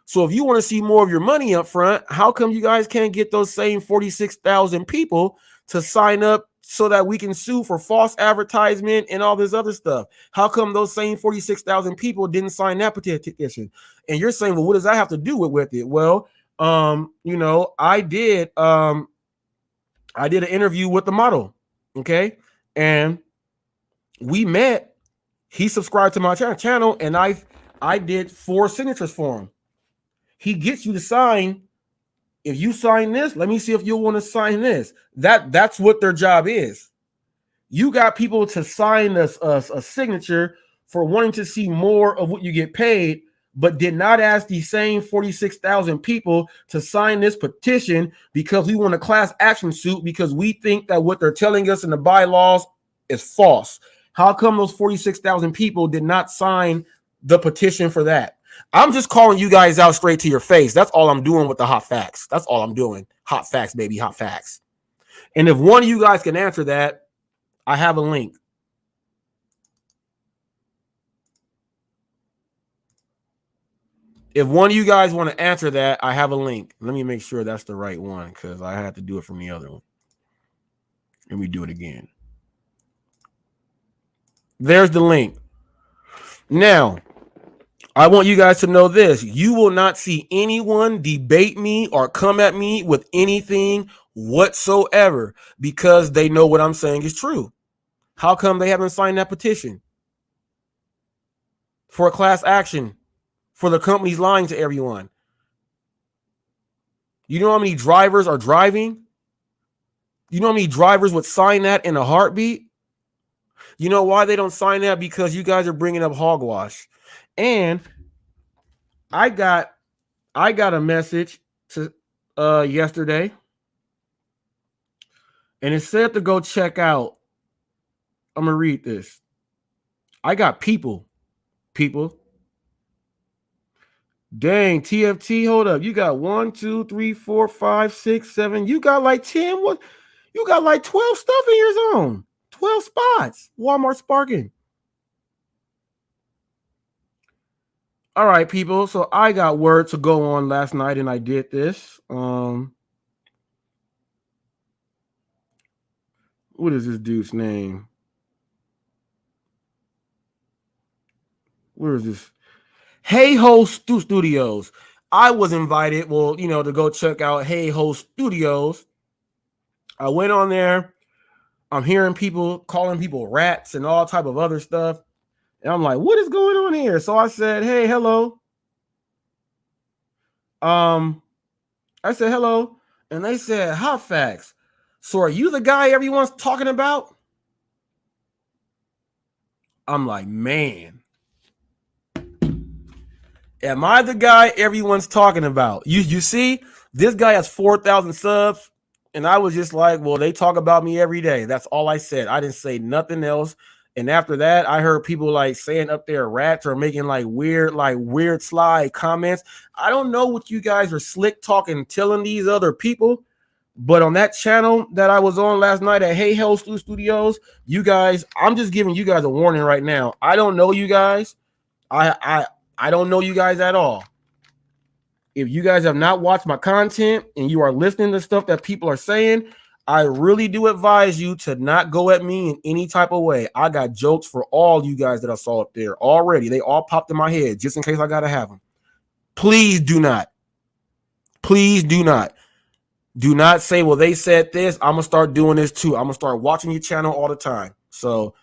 So if you want to see more of your money up front, how come you guys can't get those same 46,000 people to sign up so that we can sue for false advertisement and all this other stuff? How come those same 46,000 people didn't sign that petition? And you're saying, well, what does that have to do with it? Well, I did an interview with the model, okay? And we met. He subscribed to my channel, and I did 4 signatures for him. He gets you to sign. If you sign this, let me see if you'll want to sign this. That's what their job is. You got people to sign a signature for wanting to see more of what you get paid, but did not ask these same 46,000 people to sign this petition because we want a class action suit because we think that what they're telling us in the bylaws is false. How come those 46,000 people did not sign the petition for that? I'm just calling you guys out straight to your face. That's all I'm doing with the hot facts. That's all I'm doing. Hot facts, baby, hot facts. And if one of you guys can answer that, I have a link. If one of you guys want to answer that, I have a link. Let me make sure that's the right one because I had to do it from the other one. Let me do it again. There's the link. Now, I want you guys to know this. You will not see anyone debate me or come at me with anything whatsoever because they know what I'm saying is true. How come they haven't signed that petition for a class action for the companies lying to everyone? You know how many drivers are driving? You know how many drivers would sign that in a heartbeat? You know why they don't sign that? Because you guys are bringing up hogwash. And I got a message to yesterday, and it said to go check out. I'm gonna read this. I got people. Dang, TFT, hold up. You got 1, 2, 3, 4, 5, 6, 7. You got like 10. What? You got like 12 stuff in your zone. 12 spots. Walmart sparking. All right, people. So I got word to go on last night, and I did this. What is this dude's name? Where is this? Hey Ho Studios. I was invited, to go check out Hey Ho Studios. I went on there. I'm hearing people calling people rats and all type of other stuff. And I'm like, what is going on here? So I said, hey, hello. I said, hello. And they said, hot facts. So are you the guy everyone's talking about? I'm like, man, am I the guy everyone's talking about? You see, this guy has 4,000 subs, and I was just like, well, they talk about me every day. That's all I said. I didn't say nothing else. And after that, I heard people like saying up there rats or making like weird sly comments. I don't know what you guys are slick talking, telling these other people. But on that channel that I was on last night at Hey Hell Studios, you guys, I'm just giving you guys a warning right now. I don't know you guys. I don't know you guys at all. If you guys have not watched my content and you are listening to stuff that people are saying, I really do advise you to not go at me in any type of way. I got jokes for all you guys that I saw up there already. They all popped in my head just in case I got to have them. Please do not. Please do not. Do not say, well, they said this. I'm going to start doing this too. I'm going to start watching your channel all the time. So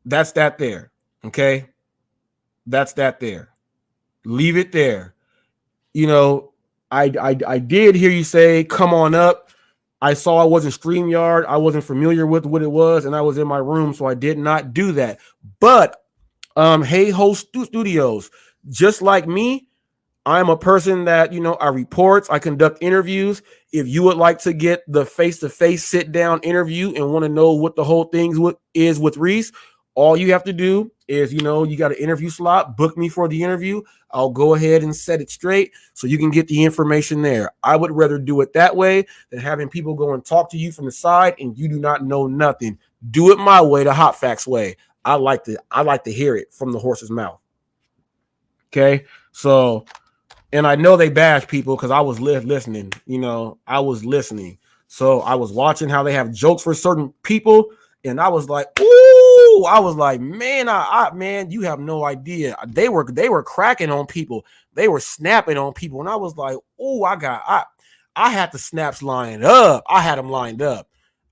that's that there. Okay. That's that there. Leave it there. You know, I did hear you say, come on up. I saw I wasn't StreamYard. I wasn't familiar with what it was, and I was in my room, so I did not do that. But Hey Host Studios, just like me, I'm a person that, you know, I reports, I conduct interviews. If you would like to get the face-to-face sit-down interview and want to know what the whole thing is with Reese, all you have to do is, you know, you got an interview slot, book me for the interview. I'll go ahead and set it straight so you can get the information there. I would rather do it that way than having people go and talk to you from the side and you do not know nothing. Do it my way, the HotFacts way. I like to hear it from the horse's mouth. Okay, so, and I know they bash people because I was listening. You know, I was listening, so I was watching how they have jokes for certain people, and I was like, ooh, I was like, man, man, you have no idea. They were cracking on people. They were snapping on people, and I was like, ooh, I had the snaps lined up. I had them lined up.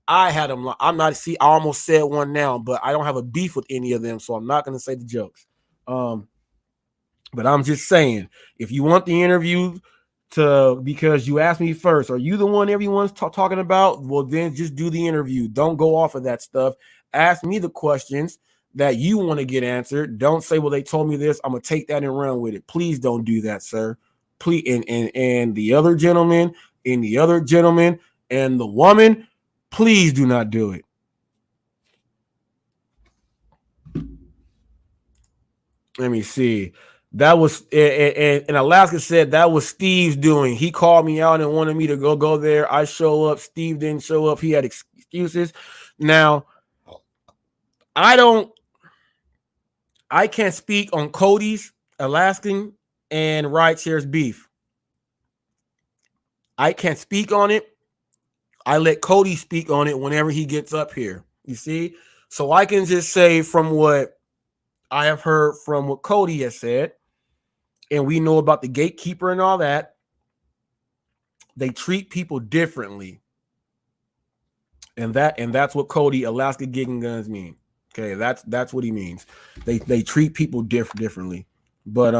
I'm not. See, I almost said one now, but I don't have a beef with any of them, so I'm not going to say the jokes. But I'm just saying, if you want the interview because you asked me first, are you the one everyone's talking about? Well, then just do the interview. Don't go off of that stuff. Ask me the questions that you want to get answered. Don't say, well, they told me this, I'm going to take that and run with it. Please don't do that, sir. Please. And the other gentleman and the woman, please do not do it. Let me see. That was, and Alaska said that was Steve's doing. He called me out and wanted me to go there. I show up. Steve didn't show up. He had excuses. Now, I can't speak on Cody's, Alaskan, and Rideshare's beef. I can't speak on it. I let Cody speak on it whenever he gets up here. You see? So I can just say from what I have heard from what Cody has said, and we know about the gatekeeper and all that, they treat people differently. And that's what Cody, Alaska Gigging Guns mean. Okay, that's what he means. They treat people differently. But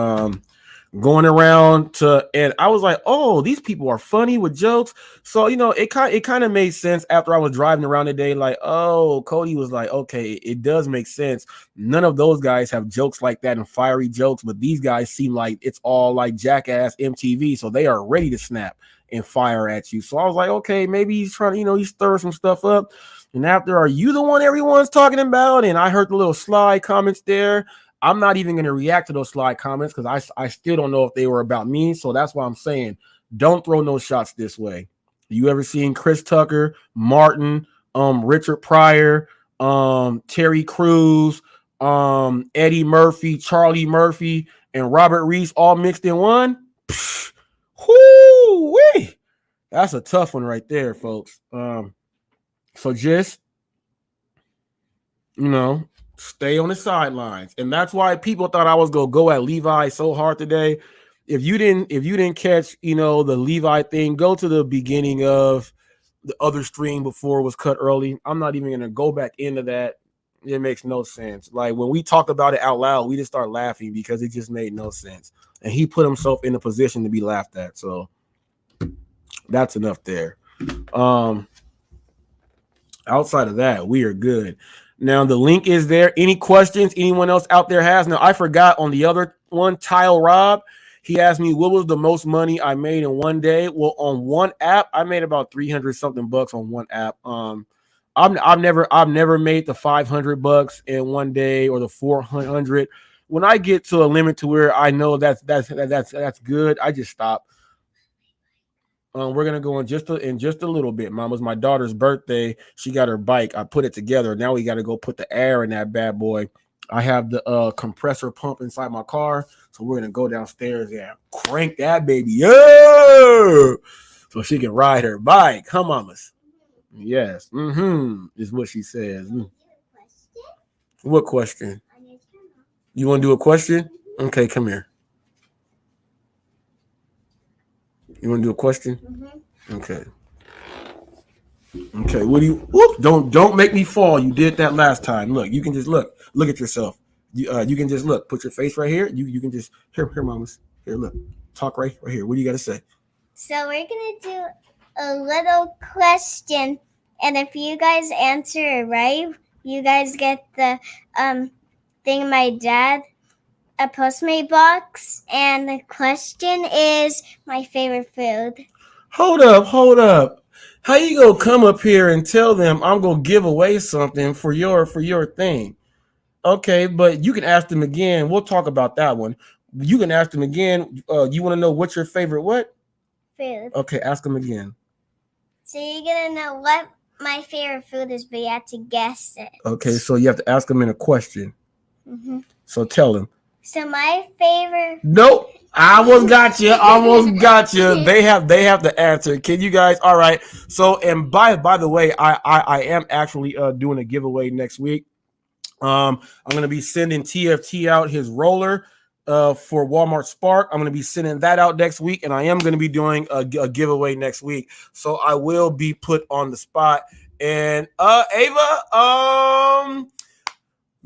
going around and I was like, oh, these people are funny with jokes. So, you know, it kind of made sense after I was driving around today. Like, oh, Cody was like, okay, it does make sense. None of those guys have jokes like that and fiery jokes, but these guys seem like it's all like Jackass MTV, so they are ready to snap and fire at you. So I was like, okay, maybe he's trying to, you know, he's stirring some stuff up. And after, are you the one everyone's talking about? And I heard the little sly comments there. I'm not even going to react to those sly comments because I still don't know if they were about me. So that's why I'm saying, don't throw no shots this way. You ever seen Chris Tucker, Martin, Richard Pryor, Terry Crews, Eddie Murphy, Charlie Murphy, and Robert Reese all mixed in one? Whoo-wee. That's a tough one right there, folks. So just, you know, stay on the sidelines. And that's why people thought I was gonna go at Levi so hard today. If you didn't catch, you know, the Levi thing, go to the beginning of the other stream before it was cut early. I'm not even gonna go back into that. It makes no sense. Like when we talked about it out loud, we just start laughing because it just made no sense. And he put himself in a position to be laughed at. So that's enough there. Outside of that, we are good. Now the link is there. Any questions anyone else out there has? Now I forgot on the other one, Tile Rob. He asked me what was the most money I made in one day. Well, on one app, I made about 300 something bucks on one app. I've never made the 500 bucks in one day or the 400. When I get to a limit to where I know that's good, I just stop. We're gonna go in just a little bit. Mom, was my daughter's birthday. She got her bike. I put it together. Now we got to go put the air in that bad boy. I have the compressor pump inside my car, so we're gonna go downstairs and crank that baby, yeah, so she can ride her bike. Come, mamas. Yes, is what she says. What question? You want to do a question? Okay, come here. You want to do a question? Okay. Okay. What do you? Whoop, don't make me fall. You did that last time. Look, you can just look. Look at yourself. You can just look. Put your face right here. You can just here, mamas. Here, look. Talk right here. What do you got to say? So we're gonna do a little question, and if you guys answer it right, you guys get the thing my dad a Postmate box, and the question is my favorite food. Hold up. How you gonna come up here and tell them I'm gonna give away something for your thing? Okay, but you can ask them again. We'll talk about that one. You can ask them again. You want to know what's your favorite what? Food. Okay, ask them again. So you're gonna know what my favorite food is, but you have to guess it. Okay, so you have to ask them in a question. So tell them. So my favorite. Nope. I almost got you. They have to answer. Can you guys? All right. So, and by the way, I am actually doing a giveaway next week. I'm gonna be sending TFT out his roller for Walmart Spark. I'm gonna be sending that out next week, and I am gonna be doing a giveaway next week. So I will be put on the spot. And Ava,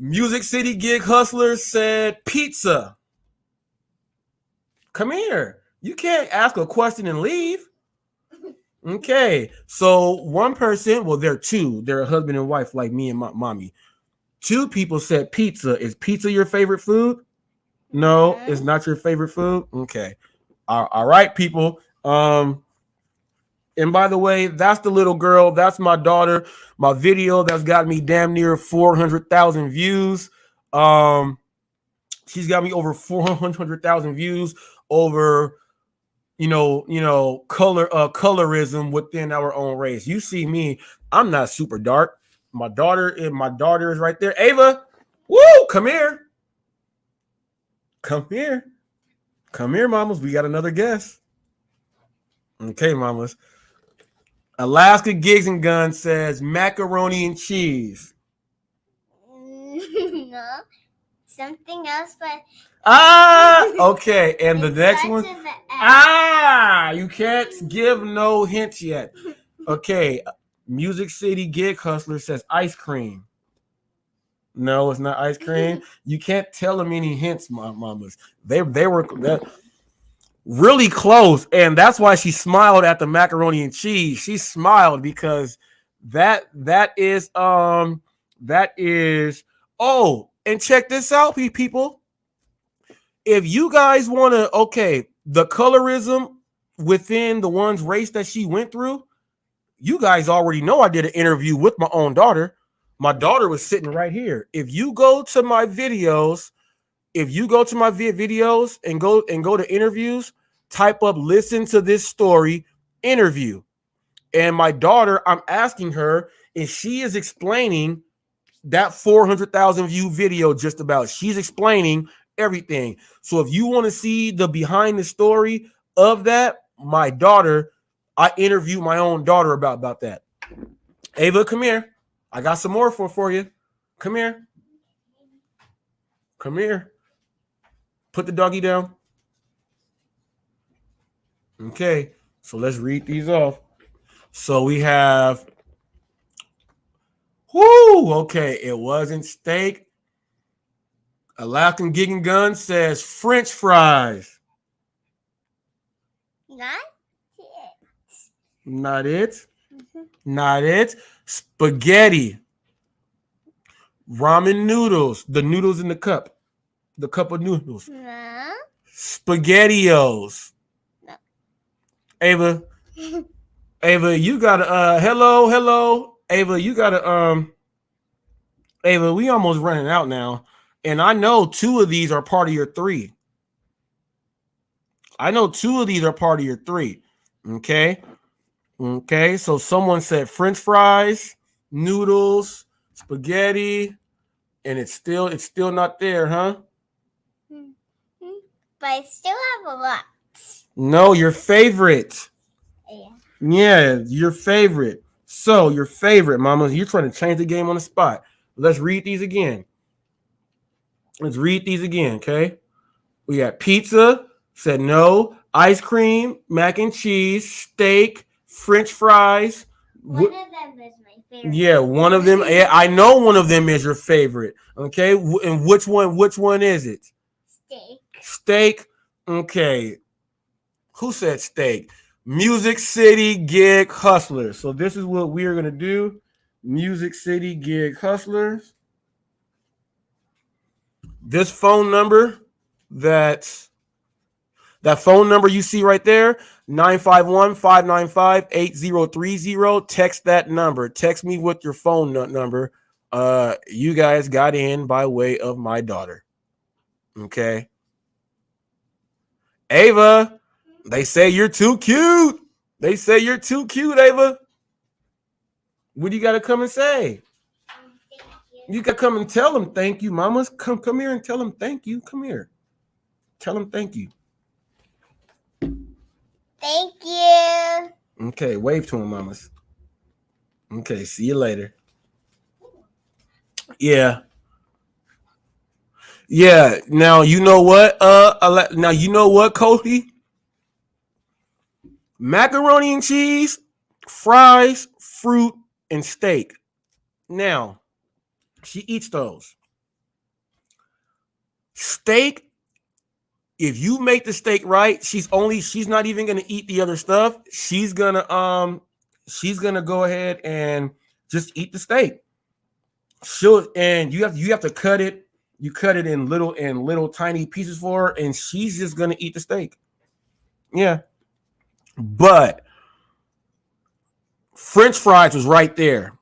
Music City Gig Hustler said pizza. Come here. You can't ask a question and leave. Okay. So one person, well, they're two. They're a husband and wife like me and my mommy. Two people said pizza. Is pizza your favorite food? No, it's not your favorite food. Okay. All right, people. And by the way, that's the little girl. That's my daughter. My video that's got me damn near 400,000 views. She's got me over 400,000 views over, colorism within our own race. You see me, I'm not super dark. My daughter is right there. Ava, woo, come here. Come here, mamas. We got another guest. Okay, mamas. Alaska Gigs and Guns says macaroni and cheese. No, something else, but okay. And the next one, you can't give no hints yet. Okay, Music City Gig Hustler says ice cream. No, it's not ice cream. You can't tell them any hints, mamas. They were really close, and that's why she smiled at the macaroni and cheese. She smiled because that is oh, and check this out, people. If you guys want to, the colorism within the one's race that she went through, you guys already know I did an interview with my own daughter. My daughter was sitting right here. If you go to my videos, and go to interviews, type up listen to this story interview. And my daughter, I'm asking her, and she is explaining that 400,000 view video just about. She's explaining everything. So if you want to see the behind the story of that, my daughter, I interviewed my own daughter about that. Ava, come here. I got some more for you. Come here. Come here. Put the doggy down. Okay, so let's read these off. So we have, okay, it wasn't steak. Alaskan Gig and Gun says French fries. not Not it. Not it. Spaghetti. Ramen noodles, the noodles in the cup of noodles. No. SpaghettiOs. No. Ava, you gotta hello. Ava, you gotta Ava, we almost running out now. And I know 2 of these are part of your 3. Okay. Okay. So someone said French fries, noodles, spaghetti, and it's still not there, huh? But I still have a lot. No, your favorite. Yeah. Yeah, your favorite. So your favorite, Mama. You're trying to change the game on the spot. Let's read these again. Okay? We got pizza, said no. Ice cream, mac and cheese, steak, French fries. One of them is my favorite. Yeah, one of them. I know one of them is your favorite. Okay, and which one is it? Steak. Okay. Who said steak? Music City Gig Hustlers. So this is what we are going to do. Music City Gig Hustlers. This phone number, that phone number you see right there, 951-595-8030. Text that number. Text me with your phone number. You guys got in by way of my daughter. Okay. Ava, they say you're too cute. Ava. What do you got to come and say? You got to come and tell them thank you, mamas. Come here and tell them thank you. Come here. Tell them thank you. Thank you. Okay, wave to them, mamas. Okay, see you later. Yeah. Now you know what? Cody? Macaroni and cheese, fries, fruit, and steak. Now, she eats those. Steak, if you make the steak right, she's not even gonna eat the other stuff. She's gonna go ahead and just eat the steak. And you have to cut it. You cut it in little tiny pieces for her, and she's just gonna eat the steak. Yeah. But French fries was right there.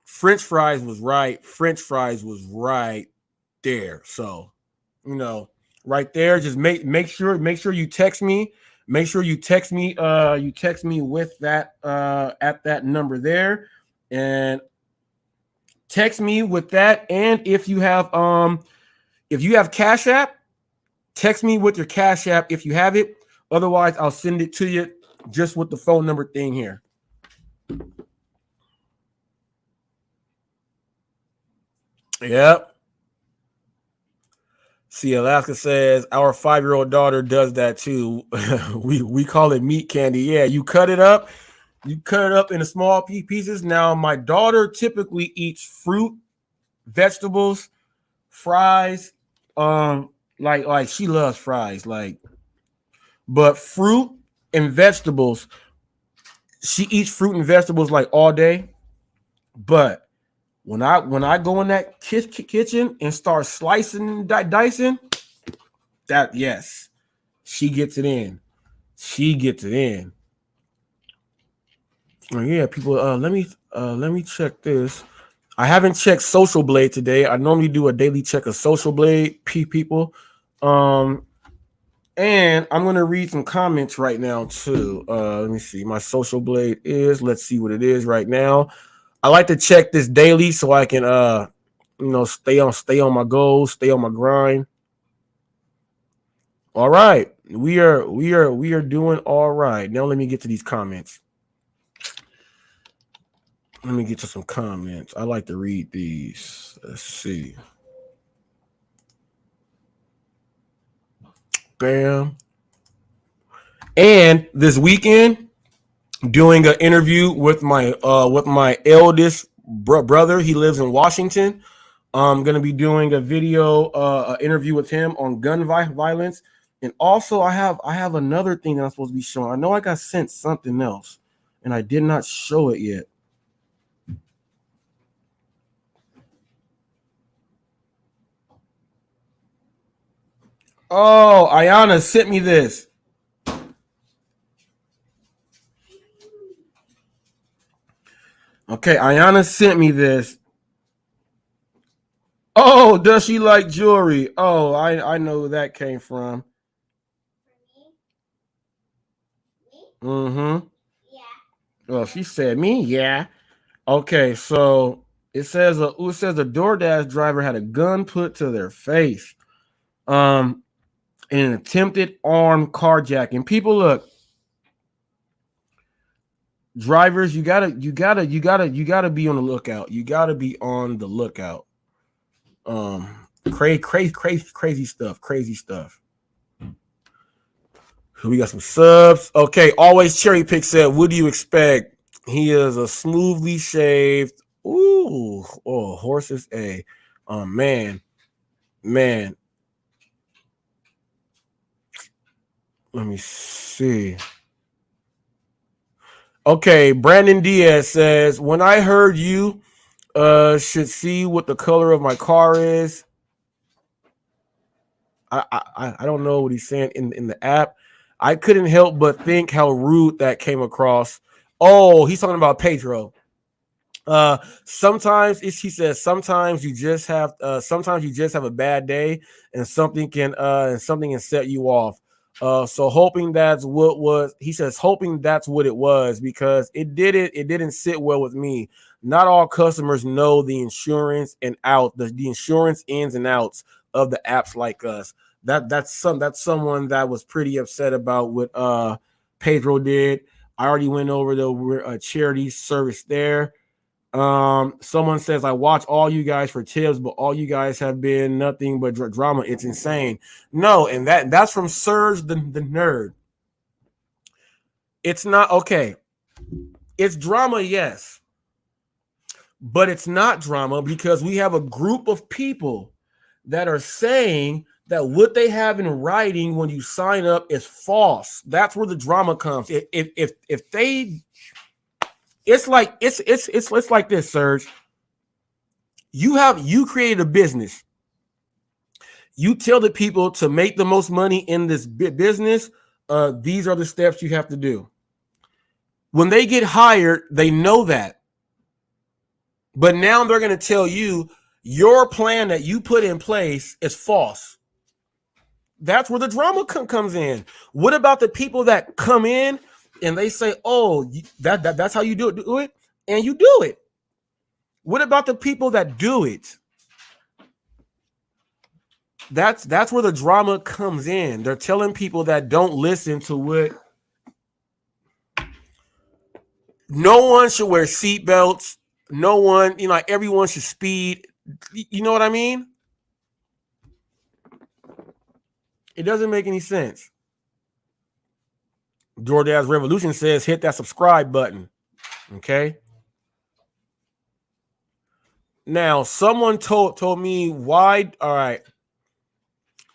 French fries was right there. So, right there. Just make sure you text me. Make sure you text me. You text me with that at that number there, and text me with that. And if you have Cash App, text me with your Cash App if you have it. Otherwise, I'll send it to you just with the phone number thing here. Yep. See, Alaska says our 5-year-old daughter does that too. we call it meat candy. Yeah, you cut it up in small pieces. Now, my daughter typically eats fruit, vegetables, fries. Like she loves fries. But fruit and vegetables, she eats fruit and vegetables like all day. But when I go in that kitchen and start slicing, dicing, that, yes, she gets it in. Oh, yeah, people. Let me check this. I haven't checked Social Blade today. I normally do a daily check of Social Blade, people. And I'm gonna read some comments right now too. Let me see. My Social Blade is. Let's see what it is right now. I like to check this daily so I can stay on my goals, stay on my grind. All right. We are doing all right. Now let me get to these comments. Let me get to some comments. I like to read these. Let's see. Bam. And this weekend, doing an interview with my eldest brother. He lives in Washington. I'm gonna be doing a video interview with him on gun violence, and also I have another thing that I'm supposed to be showing. I know I got sent something else, and I did not show it yet. Oh, Ayana sent me this. Okay, Ayana sent me this. Oh, does she like jewelry? Oh, I know who that came from. Mm-hmm. Yeah. Well, she said me, yeah. Okay, so it says a DoorDash driver had a gun put to their face. In an attempted armed carjacking. People, look, drivers, you gotta be on the lookout. You gotta be on the lookout. Crazy stuff. We got some subs. Okay, always cherry pick said, what do you expect? He is a smoothly shaved. Ooh, oh, horses A. Man. Let me see. Okay, Brandon Diaz says, when I heard you should see what the color of my car is. I don't know what he's saying in the app. I couldn't help but think how rude that came across. Oh, he's talking about Pedro. Sometimes he says sometimes you just have a bad day and something can set you off. So hoping that's what was he says hoping that's what it was, because it didn't sit well with me. Not all customers know the insurance and out the insurance ins and outs of the apps like us. That's someone that was pretty upset about what Pedro did. I already went over the charity service there. Someone says, I watch all you guys for tips, but all you guys have been nothing but drama. It's insane. No, and that's from Serge the nerd. It's not okay. It's drama, yes, but it's not drama because we have a group of people that are saying that what they have in writing when you sign up is false. That's where the drama comes. If they, it's like this, Serge. You created a business. You tell the people to make the most money in this business. These are the steps you have to do. When they get hired, they know that. But now they're going to tell you your plan that you put in place is false. That's where the drama comes in. What about the people that come in and they say, "Oh, that's how you do it," and you do it? What about the people that do it? That's where the drama comes in. They're telling people that don't listen to what. No one should wear seatbelts. No one, everyone should speed. You know what I mean? It doesn't make any sense. DoorDash Revolution says hit that subscribe button. Okay. Now, someone told me why. All right.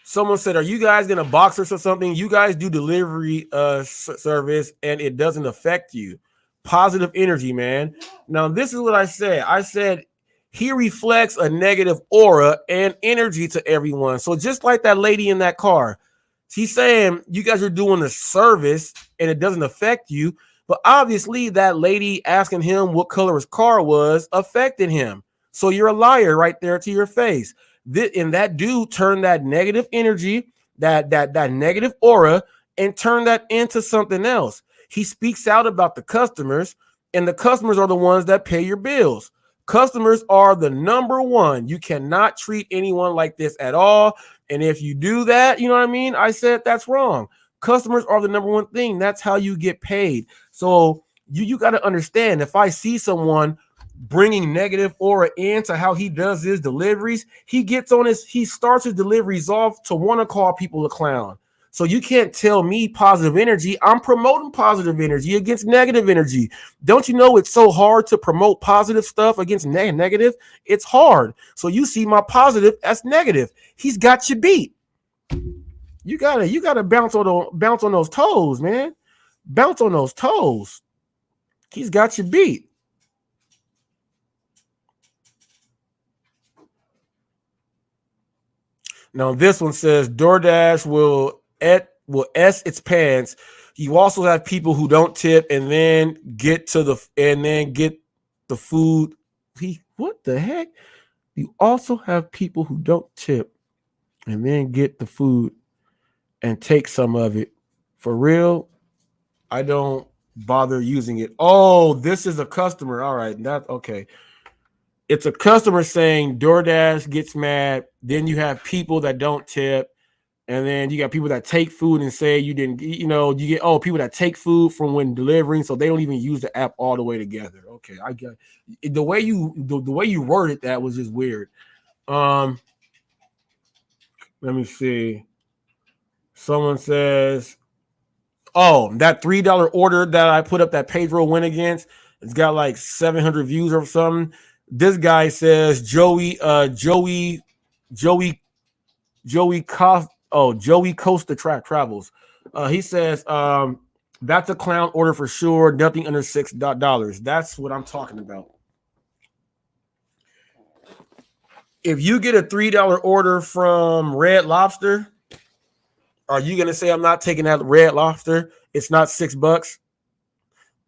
Someone said, are you guys going to box us or something? You guys do delivery service and it doesn't affect you. Positive energy, man. Now, this is what I said. I said he reflects a negative aura and energy to everyone. So just like that lady in that car, she's saying you guys are doing a service and it doesn't affect you. But obviously that lady asking him what color his car was affected him. So you're a liar right there to your face. And that dude turned that negative energy, that negative aura, and turned that into something else. He speaks out about the customers, and the customers are the ones that pay your bills. Customers are the number one. You cannot treat anyone like this at all. And if you do that, you know what I mean? I said that's wrong. Customers are the number one thing. That's how you get paid. So you got to understand, if I see someone bringing negative aura into how he does his deliveries, he starts his deliveries off to want to call people a clown. So you can't tell me positive energy. I'm promoting positive energy against negative energy. Don't you know it's so hard to promote positive stuff against negative? It's hard. So you see my positive as negative. He's got you beat. You gotta bounce on those toes, man. Bounce on those toes. He's got you beat. Now this one says DoorDash will S its pants. You also have people who don't tip and then get the food. What the heck? You also have people who don't tip and then get the food and take some of it. For real, I don't bother using it. Oh, this is a customer. All right, that's okay. It's a customer saying DoorDash gets mad. Then you have people that don't tip. And then you got people that take food and say you didn't, you get people that take food from when delivering, so they don't even use the app all the way together. Okay, I get the way you worded that was just weird. Let me see. Someone says, "Oh, that $3 order that I put up that Pedro went against, it's got like 700 views or something." This guy says Joey Costa Travels. He says that's a clown order for sure. Nothing under $6. That's what I'm talking about. If you get a $3 order from Red Lobster, are you gonna say I'm not taking that Red Lobster? It's not $6.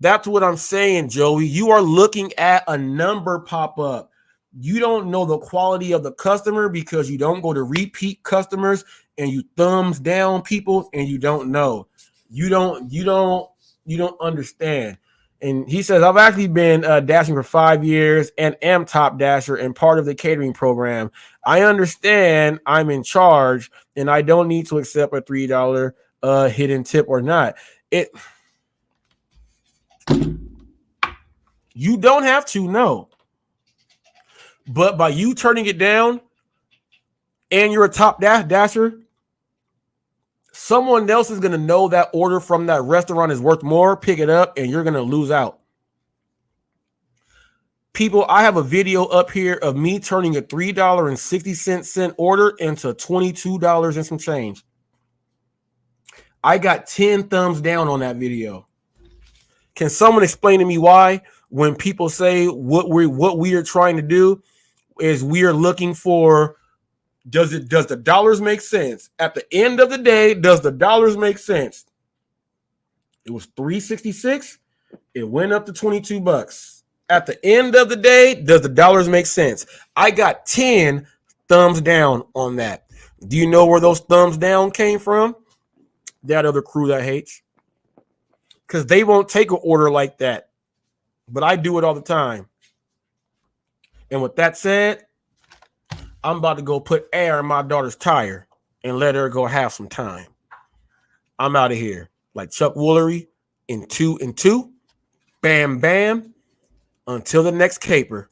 That's what I'm saying, Joey. You are looking at a number pop up. You don't know the quality of the customer because you don't go to repeat customers and you thumbs down people and you don't know. You don't understand. And he says, I've actually been dashing for 5 years and am top dasher and part of the catering program. I understand I'm in charge and I don't need to accept a $3 hidden tip or not. You don't have to know. But by you turning it down and you're a top dasher, someone else is going to know that order from that restaurant is worth more, pick it up, and you're going to lose out. People, I have a video up here of me turning a $3.60 order into $22 and some change. I got 10 thumbs down on that video. Can someone explain to me why when people say what we are trying to do is we are looking for, does the dollars make sense? At the end of the day, does the dollars make sense? It was $3.66. It went up to $22. At the end of the day, does the dollars make sense? I got 10 thumbs down on that. Do you know where those thumbs down came from? That other crew that hates. Because they won't take an order like that. But I do it all the time. And with that said, I'm about to go put air in my daughter's tire and let her go have some time. I'm out of here. Like Chuck Woolery in 2 and 2. Bam, bam. Until the next caper.